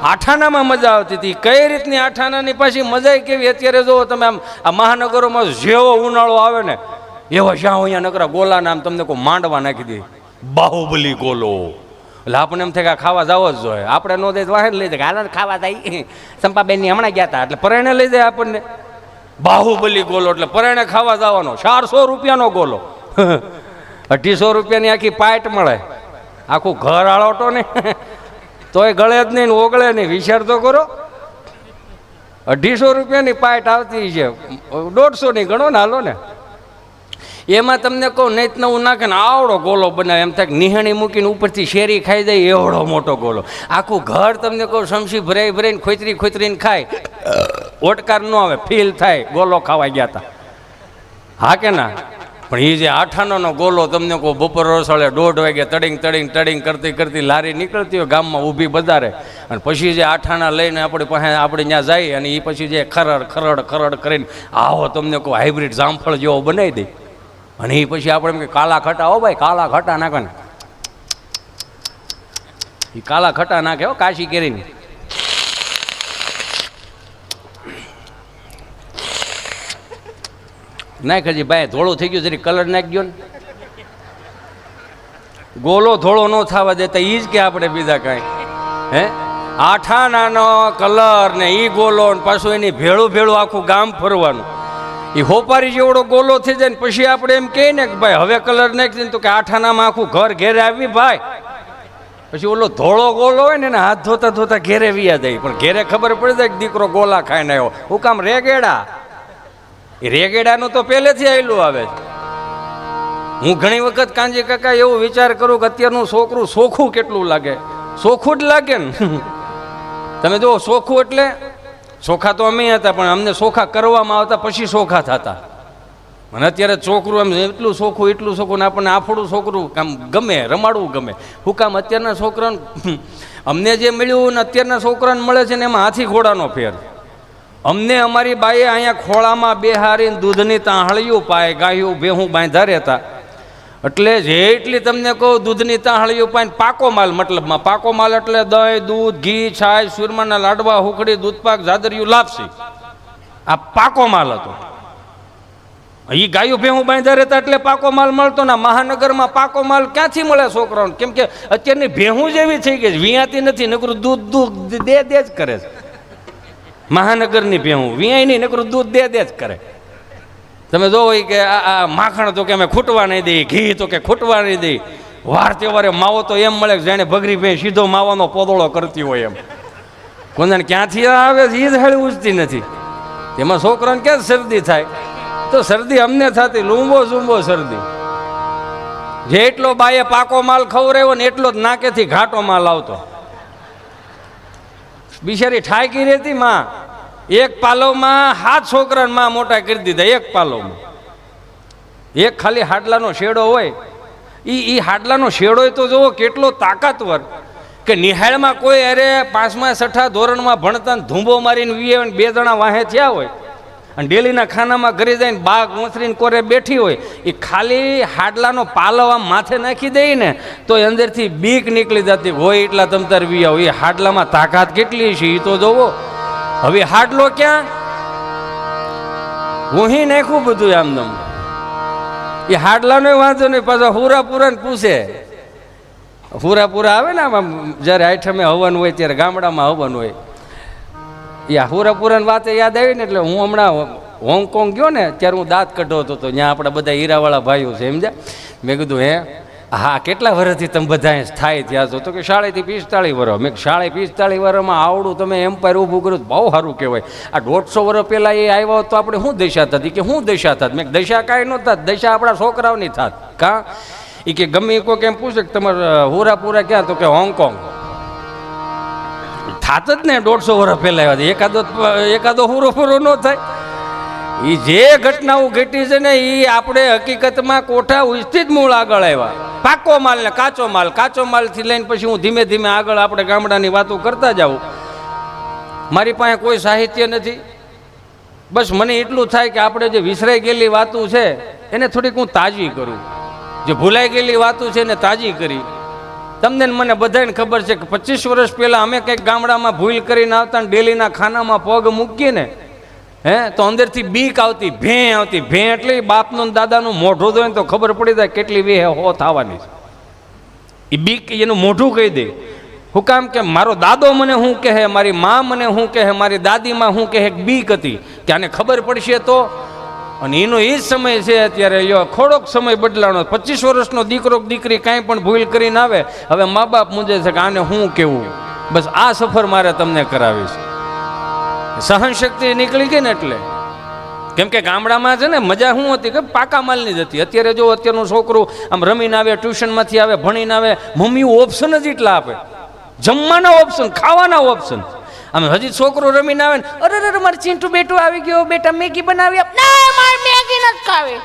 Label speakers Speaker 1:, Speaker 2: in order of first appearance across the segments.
Speaker 1: આઠાનામાં મજા આવતી હતી. કઈ રીતની આઠાનાની પાછી મજા કેવી. અત્યારે જો તમે આમ આ મહાનગરોમાં જેવો ઉનાળો આવે ને એવા શ્યાં અહીંયા નકરા ગોલા નામ તમને કોઈ માંડવા નાખી દે. બાહુબલી ગોલો એટલે આપણને એમ થાય કે આ ખાવા જાવ જ જોઈએ. આપણે નો દે વાહન લઈ જાય હાલ ખાવા જાય. ચંપાબેન ની હમણાં ગયા હતા એટલે પરાણે લઈ જાય આપણને. બાહુબલી ગોલો એટલે પરાણે ખાવા જવાનો. 400 રૂપિયાનો ગોલો. 250 રૂપિયાની આખી પાઇટ મળે. આખું ઘર આળોટો ને તોય ગળે જ નહીં, ઓગળે નહીં. વિચાર તો કરો. 250 રૂપિયાની પાઇટ આવતી છે, 150 ની ગણો ને હાલો ને. એમાં તમને કહું નહીં નવું નાખે ને આવડો ગોલો બનાવે. એમ થાય નિહાણી મૂકીને ઉપરથી શેરી ખાઈ જાય એવડો મોટો ગોલો. આખું ઘર તમને કહું સમસી ભરાઈ ભરાઈને ખોતરીને ખાય. ઓટકાર ન આવે, ફીલ થાય ગોલો ખાવા ગયા હતા. હા કે ના? પણ એ જે આઠાનો ગોલો તમને કહું બપોર રસોડે 1:30 વાગે તડિંગ કરતી લારી નીકળતી હોય ગામમાં ઊભી બજારે. અને પછી જે આઠાના લઈને આપણે પાસે આપણે ત્યાં જઈએ અને એ પછી જે ખરડ કરીને આવો તમને કહું હાઇબ્રિડ જામફળ જેવો બનાવી દે. અને એ પછી આપણે એમ કે કાલા ખટા, હો ભાઈ કાલા ખટા નાખે ને. એ કાલા ખટા નાખે હો કાશી કેરીને. નાખ હજી ભાઈ ધોળો થઈ ગયો જરી કલર નાખી ગયો ને. ગોલો ધોળો ન થવા દેતા એ જ કે આપણે બીજા કાંઈ. હે આઠાનાનો કલર ને એ ગોલો ને પાછું એની ભેળું આખું ગામ ફરવાનું. એ હોપારી જેવડો ગોલો થઈ જાય ને પછી આપણે એમ કહીએ ને કે ભાઈ હવે કલર નાખી દે તો કે આઠાનામાં આખું ઘર ઘેરે આવી ભાઈ. પછી ઓલો ધોળો ગોલો હોય ને હાથ ધોતા ઘેરે વિયા જાય. પણ ઘેરે ખબર પડી જાય કે દીકરો ગોલા ખાઈને આવ્યો. હું કામ રેગેડા. એ રેગેડાનું તો પહેલેથી આવેલું આવે છે. હું ઘણી વખત કાંજી કાકા એવું વિચાર કરું કે અત્યારનું છોકરું સોખું કેટલું લાગે. સોખું જ લાગે ને. તમે જો સોખું એટલે સોખા તો અમે હતા પણ અમને સોખા કરવામાં આવતા પછી સોખા થતા. અને અત્યારે છોકરું એમ એટલું સોખું ને આપણને આફડું છોકરું કામ ગમે, રમાડવું ગમે. હું કામ અત્યારના છોકરાને અમને જે મળ્યું ને અત્યારના છોકરાને મળે છે ને એમાં હાથી ઘોડાનો ફેર. અમને અમારી બાઈએ અહીંયા ખોળામાં બેહારીને દૂધની તાહળીઓ પાય, ગાયું ભેહું બાંધા રહેતા. એટલે જેટલી તમને કહું દૂધની તાહળીઓ પાઈને પાકો માલ, મતલબમાં પાકો માલ એટલે દહીં, દૂધ, ઘી, છાશ, સુરમાના લાડવા, હુખડી, દૂધપાક, જાદરિયું, લાપસી. આ પાકો માલ હતો. એ ગાયું ભેહું બાંધા રહેતા એટલે પાકો માલ મળતો ને. મહાનગરમાં પાકો માલ ક્યાંથી મળે છોકરાઓને? કેમ કે અત્યારની ભેહું જ એવી થઈ ગઈ, વિયાતી નથી, નકરું દૂધ દે જ કરે છે. મહાનગરની ભેહું વિયાય નહીં, નકરું દૂધ દે જ કરે. તમે જોવો કે આ માખણ તો કે અમે ખૂટવા નહીં દઈએ, ઘી તો કે ખૂટવા નહીં દઈએ. વાર તહેવારે માવો તો એમ મળે કે જાણે ભગરી ભેં સીધો માવાનો પોદળો કરતી હોય એમ. કોને ક્યાંથી આવે એ જ હાળી ઉજતી નથી. એમાં છોકરાને ક્યાં શરદી થાય? તો શરદી અમને થતી, લૂંબો શરદી. જેટલો બાએ પાકો માલ ખવડાવ્યો ને એટલો જ નાકેથી ઘાટો માલ આવતો. બિચારી ઠાકી રહેતી માં. એક પાલોમાં 7 છોકરાને માં મોટા કરી દીધા. એક પાલોમાં એક ખાલી હાડલાનો શેડો હોય. એ હાડલાનો શેડો તો જોવો કેટલો તાકાતવર કે નિહાળમાં કોઈ અરે 5મા 6ઠા ધોરણમાં ભણતા ધૂંબો મારીને 2 જણા વાહે થયા હોય અને ડેલીના ખાનામાં ઘરે જઈને બાગ મોથરીને કોરે બેઠી હોય. એ ખાલી હાડલાનો પાલો આમ માથે નાખી દે ને તો અંદરથી બીક નીકળી જતી હોય એટલા તમતાર વિયા. એ હાડલામાં તાકાત કેટલી છે એ તો જોવો. હવે હાડલો ક્યાં વહી નાખ્યું બધું આમદમ. એ હાડલાનો વાંધો નહીં, પાછા હુરાપુરાને પૂછે. હુરાપુરા આવે ને આમ જ્યારે આઠમે હવન હોય ત્યારે ગામડામાં હવન હોય. એ હુરાપુરાની વાત યાદ આવી ને એટલે હું હમણાં હોંગકોંગ ગયો ને ત્યારે હું દાંત કઢાવતો હતો. ત્યાં આપણે બધા હીરાવાળા ભાઈઓ છે સમજ્યા. મેં કીધું હે હા કેટલા વર્ષથી તમે બધા થાય ત્યાં છો? તો કે 40 થી 45 વર્ષ. મેં 40 45 વર્ષમાં આવડું તમે એમ્પાયર ઊભું કર્યું બહુ સારું કહેવાય. આ 150 વર્ષ પહેલાં એ આવ્યા તો આપણે શું દશા થતી? કે શું દશા થાત? મેં દશા કાંઈ ન થાત, દશા આપણા છોકરાઓની થાત. કાં એ કે ગમે કોઈ કેમ પૂછે કે તમારે હુરાપુરા ક્યાં? તો કે હોંગકોંગ. થાત જ ને 150 વર્ષ પહેલાં આવ્યા. એકાદો હુરો ન થાય. એ જે ઘટનાઓ ઘટી છે ને એ આપણે હકીકતમાં કોઠા ઉચથી જ મૂળ આગળ આવ્યા. પાકો માલ ને કાચો માલથી લઈને પછી હું ધીમે ધીમે આગળ આપણે ગામડાની વાતો કરતા જાઉં. મારી પાસે કોઈ સાહિત્ય નથી. બસ મને એટલું થાય કે આપણે જે વિસરાઈ ગયેલી વાતો છે એને થોડીક હું તાજી કરું. જે ભૂલાઈ ગયેલી વાતો છે એને તાજી કરી તમને ને મને બધાને ખબર છે કે 25 વર્ષ પહેલાં અમે કંઈક ગામડામાં ભૂલ કરીને આવતા ને ડેલીના ખાનામાં પગ મૂકીએ ને તો અંદરથી બીક આવતી, ભેં આવતી. ભેં એટલે બાપનું ને દાદાનું મોઢું જોઈને તો ખબર પડી જાય કેટલી વે હો થવાની છે. એ બીક એનું મોઢું કહી દે. હું કામ કે મારો દાદો મને શું કહે, મારી મા મને શું કહે, મારી દાદીમાં શું કહે, બીક હતી કે આને ખબર પડશે તો. અને એનો એ જ સમય છે અત્યારે. થોડોક સમય બદલાનો. 25 વર્ષનો દીકરો દીકરી કાંઈ પણ ભૂલ કરીને આવે, હવે મા બાપ મૂંઝે છે કે આને શું કહેવું. બસ આ સફર મારે તમને કરાવી છે. સહનશક્તિ નીકળી ગઈ ને એટલે. કેમ કે ગામડામાં છે ને મજા શું હતી કે પાકા માલની જ હતી. અત્યારે જો અત્યારનું છોકરું આમ રમીને આવે, ટ્યુશનમાંથી આવે, ભણીને આવે, મમ્મીઓ ઓપ્શન જ એટલા આપે. જમવાના ઓપ્શન, ખાવાના ઓપ્શન. આમ હજી છોકરો રમીને આવે ને, અરે મારે ચીંટુ બેટું આવી ગયો, બેટા મેગી બનાવી આપ. ના મારે મેગી નથી ખાવી.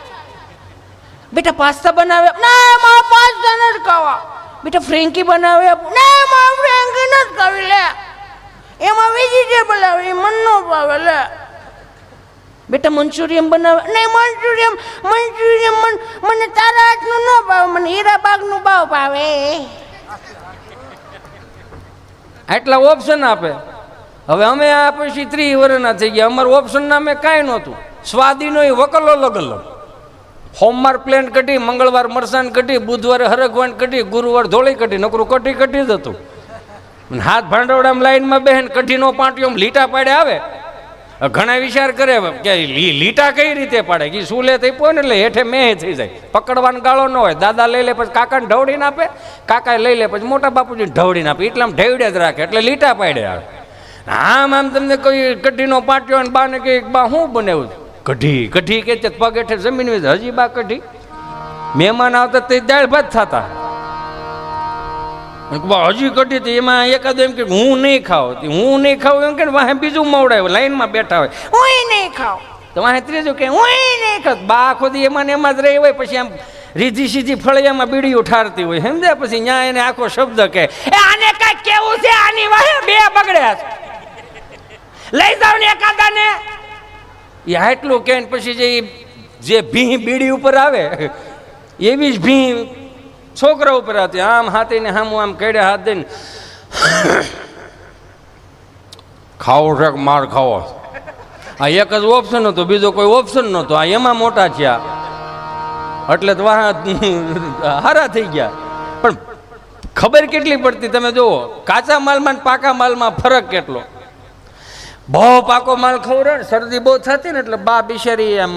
Speaker 1: બેટા પાસ્તા બનાવી આપ. ના મારે પાસ્તા નથી ખાવા. બેટા ફ્રેન્કી બનાવી આપ. ના મારે ફ્રેન્કી નથી ખાવી. લે એમાં વેજીટેબલ આવે, એ મન નો ભાવે. લે બેટા મંચુરિયમ બનાવે. નહીં મંચુરિયમ મને તારા હાથનું ન ભાવે, મને હીરાબાગનું ભાવે. આટલા ઓપ્શન આપે. હવે અમે આ પછી 30 વર્ષના થઈ ગયા. અમારું ઓપ્શન નામે કાંઈ નહોતું. સ્વાદીનો એ વકલો અલગ અલગ. સોમવાર પ્લેન કઢી, મંગળવાર મરસાન કઢી, બુધવારે હરગવાન કઢી, ગુરુવાર ધોળી કઢી. નકરું કઢી જ હતું. હાથ ભાંડવડામાં લાઈનમાં બેહેન કઢીનો પાટિયો લીટા પાડે આવે. ઘણા વિચાર કરે કે લીટા કઈ રીતે પાડે, કે શું લે થઈ પોય ને એટલે હેઠે મેં થઈ જાય. પકડવાનો ગાળો ન હોય. દાદા લઈ લે પછી કાકાને ઢવડીને આપે, કાકા લઈ લે પછી મોટા બાપુજીને ઢવડીને આપે. એટલામાં ઢેવડે જ રાખે એટલે લીટા પાડે આવે. આમ તમને કોઈ કઢીનો પાટ્યો અને બાને કે બા શું બનાવ્યું? કઢી કે પગ હેઠે જમીન હજી બા કઢી. મહેમાન આવતા તે દાળ ભાત થતા. હજી કઢી હતી એમાં એકાદ એમ કે હું નહીં ખાવ એમ કે વાહે બીજું મવડાય લાઈનમાં બેઠા હોય, હું નહીં ખાવ. તો વાહે ત્રીજું કે હું નહીં ખાવ. બા આખો દી એમાં ને એમાં જ રહી હોય. પછી આમ રીધી સીધી ફળિયામાં બીડીઓ ઠારતી હોય, સમજ્યા? પછી ન્યા એને આખો શબ્દ કે આને કઈ કેવું છે, આની વાહે બે બગડ્યા છે, લઈ જાવ ને એકાદાને. એ આટલું કે પછી જે ભી બીડી ઉપર આવે એવી જ ભી છોકરા ઉપર હતી. આમ હાથીને હામું આમ કેડે હાથ દઈને ખાવો છે કે માર ખાવો. આ એક જ ઓપ્શન હતો, બીજો કોઈ ઓપ્શન નહોતો. આ એમાં મોટા થયા એટલે તો હારા થઈ ગયા. પણ ખબર કેટલી પડતી તમે જુઓ, કાચા માલમાં પાકા માલમાં ફરક કેટલો. બહુ પાકો માલ ખવડાવે ને શરદી બહુ થતી ને એટલે બા બિચારી આમ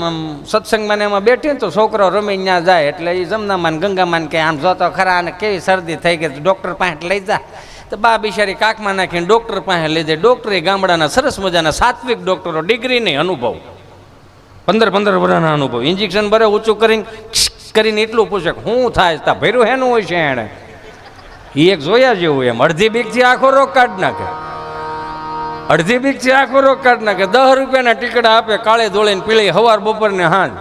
Speaker 1: સત્સંગમાં એમાં બેઠી ને તો છોકરો રમી ત્યાં જાય એટલે એ જમનામાં ગંગામાં કે આમ જોતો ખરા અને કેવી શરદી થઈ ગઈ ડૉક્ટર પાસે લઈ જા. તો બા બિચારી કાકમાં નાખીને ડૉક્ટર પાસે લઈ જાય. ડૉક્ટરે ગામડાના સરસ મજાના સાત્વિક ડૉક્ટરો, ડિગ્રી નહીં, અનુભવ 15 વર્ષના અનુભવ. ઇન્જેક્શન ભરે ઊંચું કરીને એટલું પૂછે શું થાય તા ભર્યું હેનું હોય છે એણે. એ એક જોયા જેવું એમ અડધી બીકથી આખો રોગ કાઢી નાખે. અડધી બીકથી આખો રોગ કાઢી નાખે. 10 રૂપિયાના ટીકડા આપે કાળે ધોળીને પીળી સવાર બપોરને હાંજ.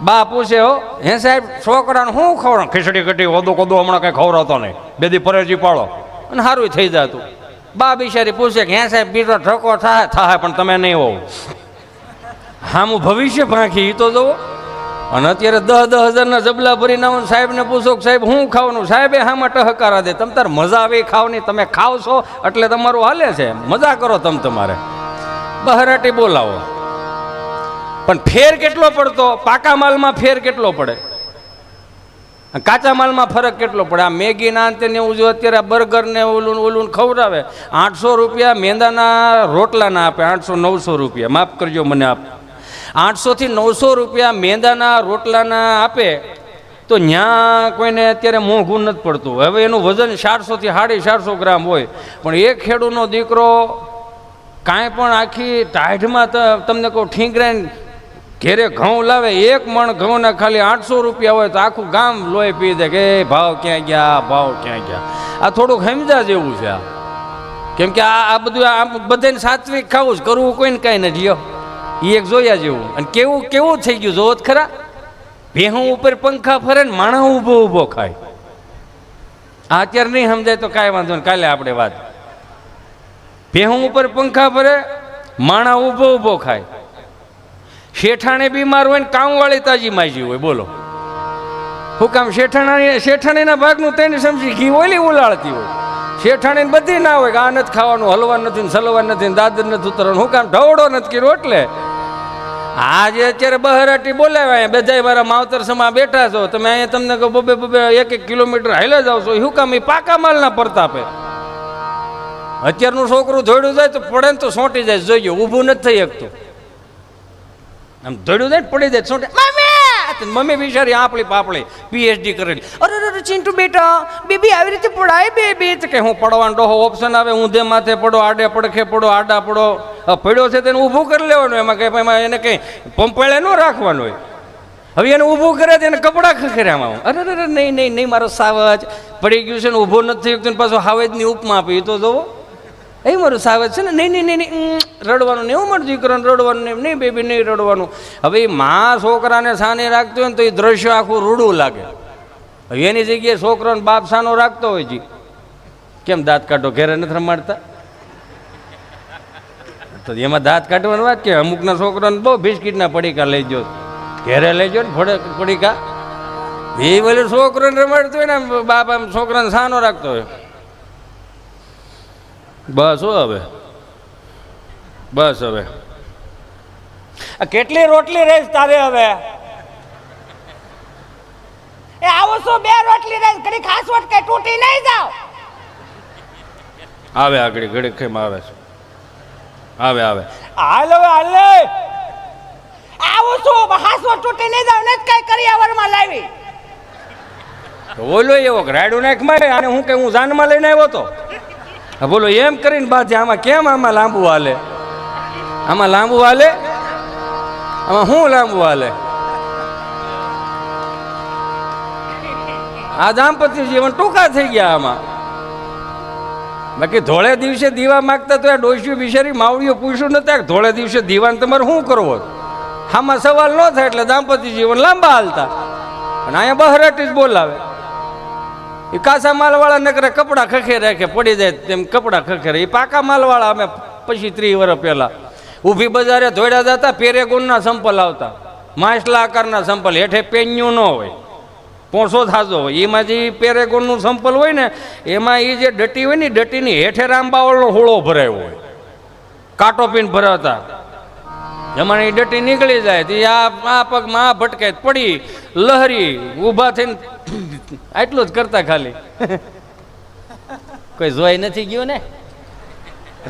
Speaker 1: બા પૂછે હો હે સાહેબ છોકરાને શું ખવડાવ? ખીચડી કઢી ઓદો કોદો હમણાં કંઈ ખવડાવતો નહીં, બેદી ફરેજી પાડો અને સારું થઈ જતું. બા બિચારી પૂછે કે હે સાહેબ બીજો ઠકો થાય પણ તમે નહીં હોવ. હામું ભવિષ્ય ભાંખી એ તો જુઓ. અને અત્યારે 10 હજારના જબલા ભરીને આવો સાહેબને પૂછો કે સાહેબ શું ખાવાનું? સાહેબે હામાં ટહકારા દે. તમે તાર મજા આવે ખાવની, તમે ખાવ છો એટલે તમારું હાલે છે, મજા કરો તમે તમારે, બહરાટી બોલાવો. પણ ફેર કેટલો પડતો? પાકા માલમાં ફેર કેટલો પડે, કાચા માલમાં ફરક કેટલો પડે. આ મેગી ના અંતે ને એવું જો અત્યારે બર્ગર ને ઓલું ખવડાવે. 800 રૂપિયા મેંદાના રોટલાના આપે, 800-900 રૂપિયા, માફ કરજો મને આપ. 800 થી 900 રૂપિયા મેંદાના રોટલાના આપે તો ત્યાં કોઈને અત્યારે મોંઘું નથી પડતું. હવે એનું વજન 400 થી 450 ગ્રામ હોય. પણ એક ખેડૂતનો દીકરો કાંઈ પણ આખી ટાઢમાં તમને કહું ઠીંગરાઈને ઘેરે ઘઉં લાવે, 1 મણ ઘઉંના ખાલી 800 રૂપિયા હોય તો આખું ગામ લોહી પી દે કે ભાવ ક્યાં ગયા. આ થોડુંક સમજા જેવું છે. કેમ કે આ બધું આ બધાને સાત્વિક ખાવું જ કરવું, કોઈને કાંઈ નથી લ્યો. એ એક જોયા જેવું. અને કેવું થઈ ગયું જોવો જ ખરા. ભેહું ઉપર પંખા ફરે ને માણસ ઊભો ખાય. આ અત્યારે નહીં સમજાય તો કાંઈ વાંધો નહીં, કાલે આપણે વાત. ભેહું ઉપર પંખા ફરે, માણા ઊભો ખાય. શેઠાણે બીમાર હોય ને કામવાળી તાજી માજી હોય. બોલો હું કામ શેઠાણીના ભાગનું તેને સમજી ઘી ઓલી ઉલાળતી હોય, શેઠાણી બધી ના હોય કે આ નથી ખાવાનું, હલવા નથી, સલવા નથી, દાદર નથી ઉતરવાનું, હું કામ ઢવડો નથી કર્યો. એટલે આજે અત્યારે બહરાટી બોલાવ્યા, બધા મારા માવતર સમા બેઠા છો, તમે અહીંયા તમને બબે બબે 1-1 કિલોમીટર હાલ્યા જાવ છો, શું કામ? એ પાકા માલના પ્રતાપે. અત્યારનું છોકરું ધોડ્યું જાય તો પડે ને તો સોંટી જાય, જોઈએ ઊભું નથી થઈ શકતું. આમ ધોડ્યું જાય પડી જાય સોંટે, મમ્મી બિચારી આપણી પાપડી પીએચડી કરેલી. અરે ચિંટુ બેટા બેબી આવી રીતે પડાય બેબી, કે હું પડવાનો ડોહો ઓપ્શન આવે, ઊંધે માથે પડો, આડે પડખે પડો, આડા પડો, પડ્યો છે તેને ઊભું કરી લેવાનું. એમાં કઈ એમાં એને કંઈ પંપાળે ન રાખવાનું હોય. હવે એને ઊભું કરે તો એને કપડાં ખખેરામાં. અરે નહીં નહીં નહીં, મારો સાવજ પડી ગયું છે ને ઊભો નથી થયું, પાછો હાવેજની ઉપમા આપી તો જોવો એ મારું સાવજ છે ને. નહીં નહીં નહીં નહીં, રડવાનું નહીં, હું મારું દીકરાને રડવાનું નહીં, નહીં બેબી નહીં રડવાનું. હવે એ મા છોકરાને સાને રાખતો હોય ને તો એ દ્રશ્ય આખું રૂડું લાગે. હવે એની જગ્યાએ છોકરાને બાપ સાનો રાખતો હોય જી, કેમ દાંત કાઢો, ઘેરે નથી રમાડતા? તો એમાં દાંત કાઢવાની વાત કે અમુકના છોકરાને બહુ બિસ્કીટના પડીકા લઈ જો, ઘેરે લઈ જો ને પડીકા. એ બોલે છોકરાને રમાડતો હોય ને બાપ આમ છોકરાને સાનો રાખતો હોય. બસ હવે બસ હવે કેટલી રોટલી રહીશ તારે? હવે
Speaker 2: એ આવો છો, 2 રોટલી રહીશ, ઘડી ખાસ વટ કે તૂટી નહીં જાવ.
Speaker 1: આવે આગળ ઘડી કેમ આવે છે? આવે આવે
Speaker 2: હાલ હવે હાલ આવો છો, ખાસ વટ તૂટી નહીં જાવ ને કઈ કરિયાવરમાં લાવી.
Speaker 1: બોલો એવો રાડું નાખ મારે, અને હું કે હું જાનમાં લઈને આવ્યો તો. બોલો એમ કરીને બાજે આમાં કેમ આમાં લાંબુ હાલે? આમાં લાંબુ હાલે? આમાં શું લાંબુ હાલે? આ દાંપત્ય જીવન ટૂંકા થઈ ગયા આમાં. બાકી ધોળે દિવસે દીવા માગતા તો આ ડોસ્યું બિચારી માવડીઓ પૂછ્યું નતા, ધોળે દિવસે દીવાને તમારે શું કરવો? આમાં સવાલ ન થાય એટલે દાંપત્ય જીવન લાંબા હાલતા. અને અહીંયા બહરાટી જ બોલાવે. એ કાચા માલવાળા નકરે કપડાં ખખેરે કે પડી જાય તેમ કપડાં ખખેરે. એ પાકા માલવાળા અમે પછી 30 વર્ષ પહેલાં ઊભી બજારે ધોડ્યા જતા, પેરેગોનના સંપલ આવતા, માછલા આકારના સંપલ, હેઠે પેન્યું ન હોય, પોણસો થાજો હોય. એમાં જે પેરેગોનનું સંપલ હોય ને એમાં એ જે ડટી હોય ને ડટીની હેઠે રામબાવળનો હોળો ભરાયો હોય, કાંટો પીને ભરાવતા. એમાં એ ડટી નીકળી જાય તો આ પગમાં આ ભટકાય પડી લહરી ઊભા થઈને આટલું જ કરતા ખાલી. કોઈ જોઈ નથી ગયું ને?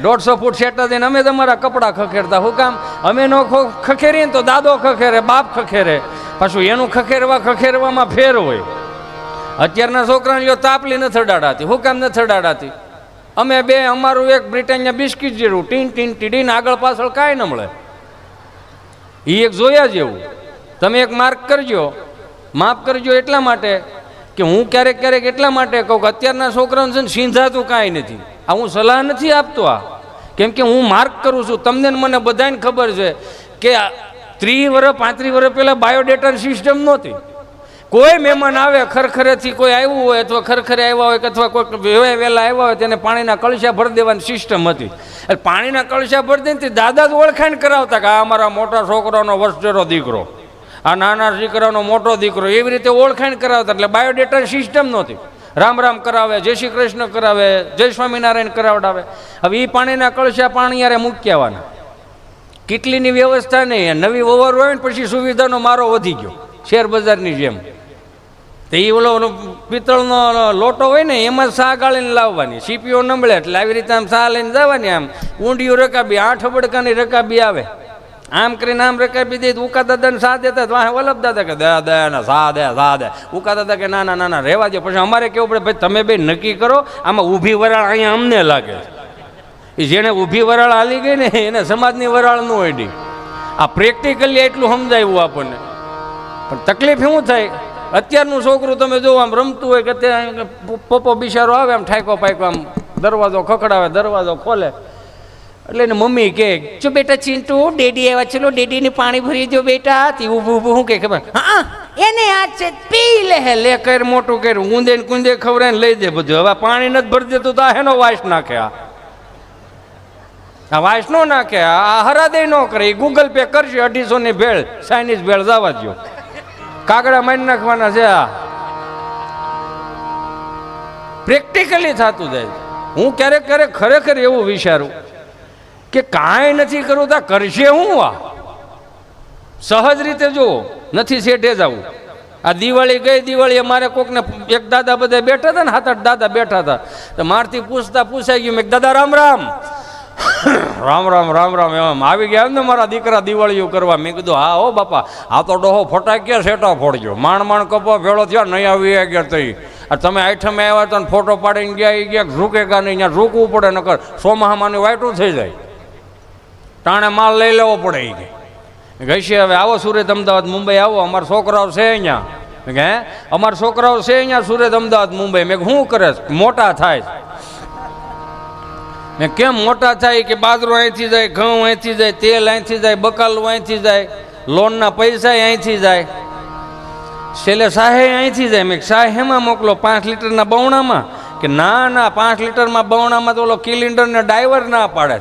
Speaker 1: 150 ફૂટ શેટા દઈને અમે તમારા કપડાં ખખેરતા. શું કામ? અમે નો ખખેરીએ ને તો દાદો ખખેરે, બાપ ખખેરે, પાછું એનું ખખેરવામાં ફેર હોય. અત્યારના છોકરાને જો તાપલી નથી અડાડાતી. શું કામ નથી અડાડાતી? અમે બે અમારું એક બ્રિટાનિયા બિસ્કીટ જેવું ટીન ટીન ટીડીને આગળ પાછળ કાંઈ ન મળે. એ એક જોયા જેવું. તમે એક માર્ક કરજો, માફ કરજો એટલા માટે કે હું ક્યારેક ક્યારેક એટલા માટે કહું કે અત્યારના છોકરાઓને છે ને સિંધાતું કાંઈ નથી. આ હું સલાહ નથી આપતો, આ કેમ કે હું માર્ક કરું છું. તમને મને બધાને ખબર છે કે 30 વર્ષ 35 વર્ષ પહેલાં બાયોડેટાની સિસ્ટમ નહોતી. કોઈ મહેમાન આવે ખરખરેથી કોઈ આવ્યું હોય અથવા ખરખરે આવ્યા હોય અથવા કોઈ વહેલા આવ્યા હોય તેને પાણીના કળશા ભરી દેવાની સિસ્ટમ હતી. એટલે પાણીના કળશા ભરી દઈને દાદા જ ઓળખાણ કરાવતા કે આ અમારા મોટા છોકરાનો વસેરો દીકરો, આ નાના દીકરાનો મોટો દીકરો, એવી રીતે ઓળખાણ કરાવતા. એટલે બાયોડેટાની સિસ્ટમ નહોતી. રામ રામ કરાવે, જય શ્રી કૃષ્ણ કરાવે, જય સ્વામિનારાયણ કરાવડાવે. હવે એ પાણીના કળશા પાણી યારે મૂકી આવવાના. કેટલીની વ્યવસ્થા નહીં. નવી વવારો હોય ને પછી સુવિધાનો મારો વધી ગયો શેર બજારની જેમ. તો એ ઓલો પિત્તળનો લોટો હોય ને એમાં સા ગાળીને લાવવાની, સીપીઓ નંબળે એટલે આવી રીતે આમ સા લઈને જવાની. આમ ઊંડિયું રકાબી, 8 અબડકાની રકાબી આવે. આમ કરીને આમ રકાબી દે. ઉકા દાદાને સા દેતા વાહ વલ્લભ દાદા કે દે ને સા દે. ઉકા દાદા કે ના ના ના ના રહેવા દે. પછી અમારે કેવું પડે ભાઈ તમે બે નક્કી કરો, આમાં ઊભી વરાળ અહીંયા અમને લાગે. એ જેને ઊભી વરાળ હાલી ગઈ ને એને સમાજની વરાળ ન ઓડી. આ પ્રેક્ટિકલી એટલું સમજાવ્યું આપણને. પણ તકલીફ શું થાય, અત્યારનું છોકરું તમે જો આમ રમતું હોય કે ત્યાં પપ્પો બિચારો આવે આમ ઠાકો પાકો આમ દરવાજો ખખડાવે, દરવાજો ખોલે એટલે એને મમ્મી કે જો બેટા ચિંટુ ડેડી આવ્યા, ચલો ડેડીને પાણી ભરી દો બેટા. તે ઊભું ઊભું શું કે ખબર, હા એને હાથ છે પી લે કર મોટું કર ઊંધે ને કુંદે ખવડાવીને લઈ દે બધું. હવે પાણી નથી ભરી દેતું તો એનો વાસ નાખે. આ વાસ નો નાખે, આ હરાદે ન કરે. એ ગૂગલ પે કરશે 250 ની ભેળ, ચાઇનીઝ ભેળ જવા દો. કાગડા મારી નાખવાના છે. પ્રેક્ટિકલી થતું જાય છે. હું ક્યારેક ક્યારેક ખરેખર એવું વિચારું કે કાંઈ નથી કરવું તો કરશે હું આ સહજ રીતે જુઓ, નથી શેઠે જવું. આ દિવાળી ગઈ, દિવાળી અમારે કોકને એક દાદા બધા બેઠા હતા ને, 7-8 દાદા બેઠા હતા, તો મારથી પૂછાઈ ગયું, મેં દાદા રામ રામ રામ રામ રામ રામ એમ આવી ગયા ને મારા દીકરા દિવાળીઓ કરવા. મેં કીધું હા હો બાપા, આ તો ડોહો ફટાક્યા સેટા ફોડજો, માંડ કપો ભેળો થયો નહીં આવી ગયા તઈ. તમે આઈઠમે આવ્યા તો ફોટો પાડીને ગયા એ ગયા ઝૂકેગા નહીં, ત્યાં ઝૂકવું પડે, નકર સોમાહામાની વાયટું થઈ જાય, ટાણે માલ લઈ લેવો પડે. એ કે ગઈ છે હવે આવો સુરત અમદાવાદ મુંબઈ આવો, અમારા છોકરાઓ છે અહીંયા. મેં કે હે અમારા છોકરાઓ છે અહીંયા સુરત અમદાવાદ મુંબઈ. મેં શું કરે મોટા થાય? મેં કેમ મોટા થાય? કે બાજરો અહીંથી જાય, ઘઉં અહીંથી જાય, તેલ અહીંથી જાય, બકાલું અહીંથી જાય, લોનના પૈસા અહીંથી જાય, છેલ્લે સાહે અહીંથી જાય. મેં સાહેમાં મોકલો 5 લીટરના બવણામાં? કે ના ના 5 લીટરમાં બવણામાં તો ઓલો કિલિન્ડરને ડાઈવર ના પાડે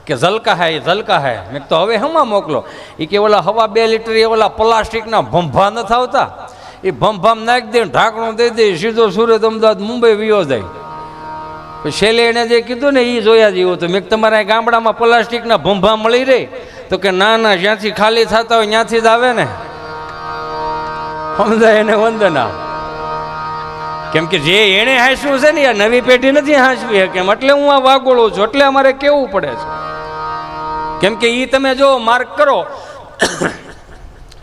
Speaker 1: કે ઝલકા હે ઝલકા હે. મેં તો હવે હેમાં મોકલો? એ કે ઓલા હવા 2 લીટર એ ઓલા પ્લાસ્ટિકના ભંભા નથી આવતા, એ ભંભામ નાખી દે, ઢાંકણું દઈ દે, સીધો સુરત અમદાવાદ મુંબઈ વિયો જાય. છેલ્લે એને જે કીધું ને એ જોયા જેવું હતું. મેં તમારા ગામડામાં પ્લાસ્ટિકના ભંભા મળી રહી? તો કે ના ના, જ્યાંથી ખાલી થતા હોય ત્યાંથી જ આવે ને. સમજાય એને વંદના. કેમ કે જે એને હાંસવું છે ને એ નવી પેઢી નથી હાંસવી કેમ, એટલે હું આ વાગોળું છું, એટલે અમારે કેવું પડે છે. કેમ કે એ તમે જો માર્ક કરો,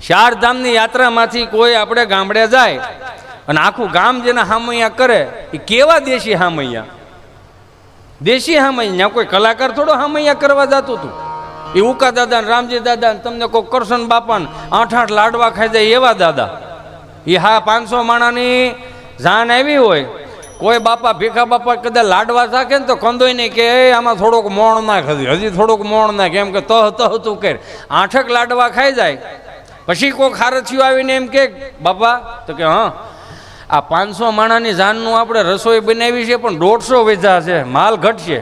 Speaker 1: 4 ધામની યાત્રામાંથી કોઈ આપણે ગામડે જાય અને આખું ગામ જેના હામૈયા કરે, એ કેવા દેશી હામૈયા, દેશી હામૈયા. કોઈ કલાકાર થોડો હામૈયા કરવા જતું હતું. એ ઉકા દાદા ને રામજી દાદા ને તમને કોઈ કરશન બાપા ને 8-8 લાડવા ખાઈ જાય એવા દાદા. એ હા 500 માણાની જાન આવી હોય, કોઈ બાપા ભીખા બાપા કદાચ લાડવા રાખે ને તો કંદોય નહીં કે આમાં થોડુંક મોણ નાખ, હજી થોડુંક મોણ નાખ, એમ કે તહ તું કર. 8 લાડવા ખાઈ જાય. પછી કોઈ ખારથિયું આવીને એમ કે બાપા, તો કે હા આ 500 માણાની જાનનું આપણે રસોઈ બનાવી છે પણ 150 વધ્યા છે, માલ ઘટશે.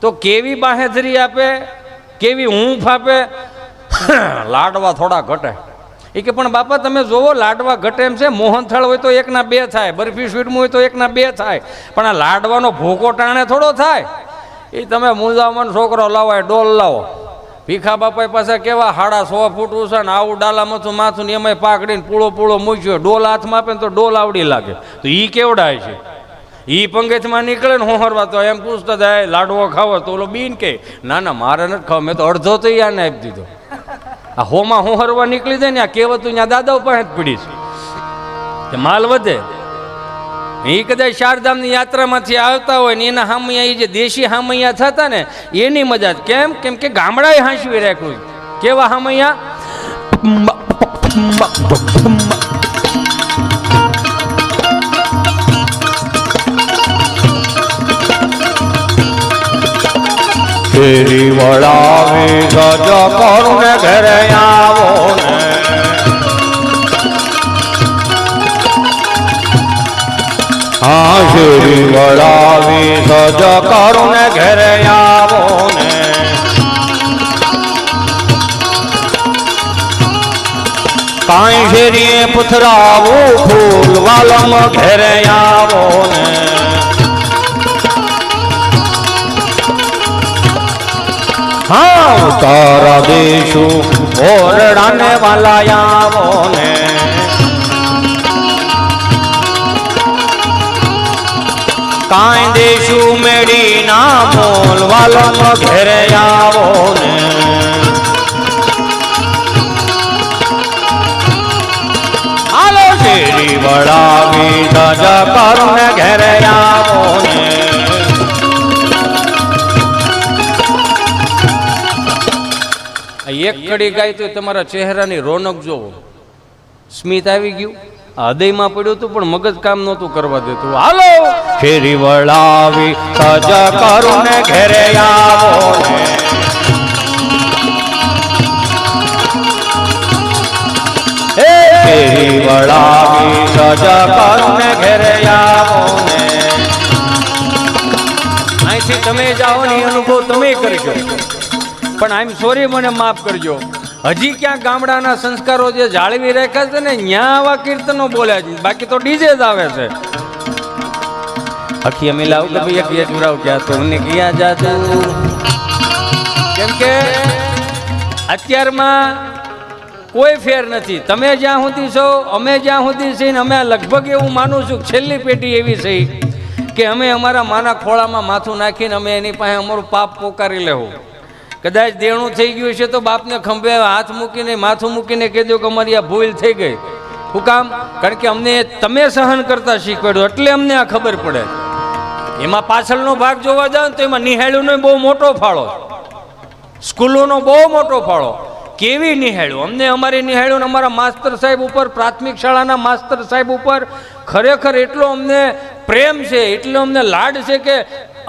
Speaker 1: તો કેવી બાહેધરી આપે, કેવી ઊંફ આપે, લાડવા થોડા ઘટે. એ કે પણ બાપા તમે જોવો લાડવા ઘટે એમ છે, મોહનથાળ હોય તો 1ના 2 થાય, બરફી સ્વીટમાં હોય તો 1ના 2 થાય, પણ આ લાડવાનો ભૂકો ટાણે થોડો થાય. એ તમે મુંજામાં છોકરો લાવાય, ડોલ લાવો. ભીખા બાપા પાસે કેવા 1.5 ફૂટ ઉછા ને આવું ડાલા મથું માથું ને એમાં પાકડીને પૂળો મૂક્યો, ડોલ હાથમાં આપે ને તો ડોલ આવડી લાગે. તો એ કેવડાય છે? એ પંગેથમાં નીકળે ને હોહરવા તો એમ પૂછતા જાય લાડવો ખાવો, તો ઓલો બીન કે ના ના મારે નથી ખાવ, મેં તો અડધો તો યાને આપી દીધો. આ હોમાં હોહરવા નીકળી જાય ને આ કહેવતું ત્યાં દાદા પાસે જ પડી છે કે માલ વધે. એ કદાચ 4 ધામની યાત્રામાંથી આવતા હોય ને એના હામૈયા, એ જે દેશી હામૈયા થતા ને એની મજા. કેમ? કેમ કે ગામડાએ હાંસવી રાખ્યું. કેવા હામૈયા?
Speaker 3: ફેરી વળાવી ગજ કરું ને ઘરે આવો ને, હા ફેરી વળાવી ગજ કરું ને ઘરે આવો ને, કાંઈ ફેરીએ પથરાવું ફૂલ વાલમ ઘરે આવો ને, હા તારા દેશું ઓરડાને વાલા આવો ને, કાંઈ દેશું મેળી ના મોલ વાલમ ઘરે આવો ને, હાલો શેરી વળાવી સજા કરું ને ઘરે આવો ને.
Speaker 1: એક કડી ગાય તો તમારા ચહેરાની રોનક જોવો, સ્મિત આવી ગયું. હૃદયમાં પડ્યું હતું પણ મગજ કામ નહોતું કરવા દેતું. હાલો
Speaker 3: ફેરી વળાવી સજા કરું ને ઘરે આવો ને, ફેરી વળાવી સજા કરું ને ઘરે આવો ને.
Speaker 1: અહીંથી તમે જાઓ ને એ અનુભવ તમે કરજો, પણ આઈ એમ સોરી, મને માફ કરજો. હજી ક્યાં ગામડાના સંસ્કારો જે જાળવી રાખ્યા છે ને ત્યાં આવા કીર્તનો બોલ્યા છે, બાકી તો ડીજે જ આવે છે. अखियां मिलाओ कभी अखियां चुराओ क्या तुमने किया जादू કેમ કે અત્યારમાં કોઈ ફેર નથી તમે જ્યાં સુધી છો અમે જ્યાં સુધી છીએ અમે લગભગ એવું માનું છું છેલ્લી પેઢી એવી છે કે અમે અમારા માના ખોળામાં માથું નાખીને અમે એની પાસે અમારું પાપ પોકારી લેવું કદાચ દેણું થઈ ગયું છે તો બાપને ખંભે હાથ મૂકીને માથું મૂકીને કહી દો કે અમારી આ ભૂલ થઈ ગઈ શું કામ કારણ કે અમને તમે સહન કરતા શીખવાડ્યું એટલે અમને આ ખબર પડે એમાં પાછળનો ભાગ જોવા જાવ તો એમાં નિહાળ્યોનો બહુ મોટો ફાળો સ્કૂલોનો બહુ મોટો ફાળો કેવી નિહાળ્યું અમને અમારી નિહાળ્યું અમારા માસ્તર સાહેબ ઉપર પ્રાથમિક શાળાના માસ્તર સાહેબ ઉપર ખરેખર એટલો અમને પ્રેમ છે એટલો અમને લાડ છે કે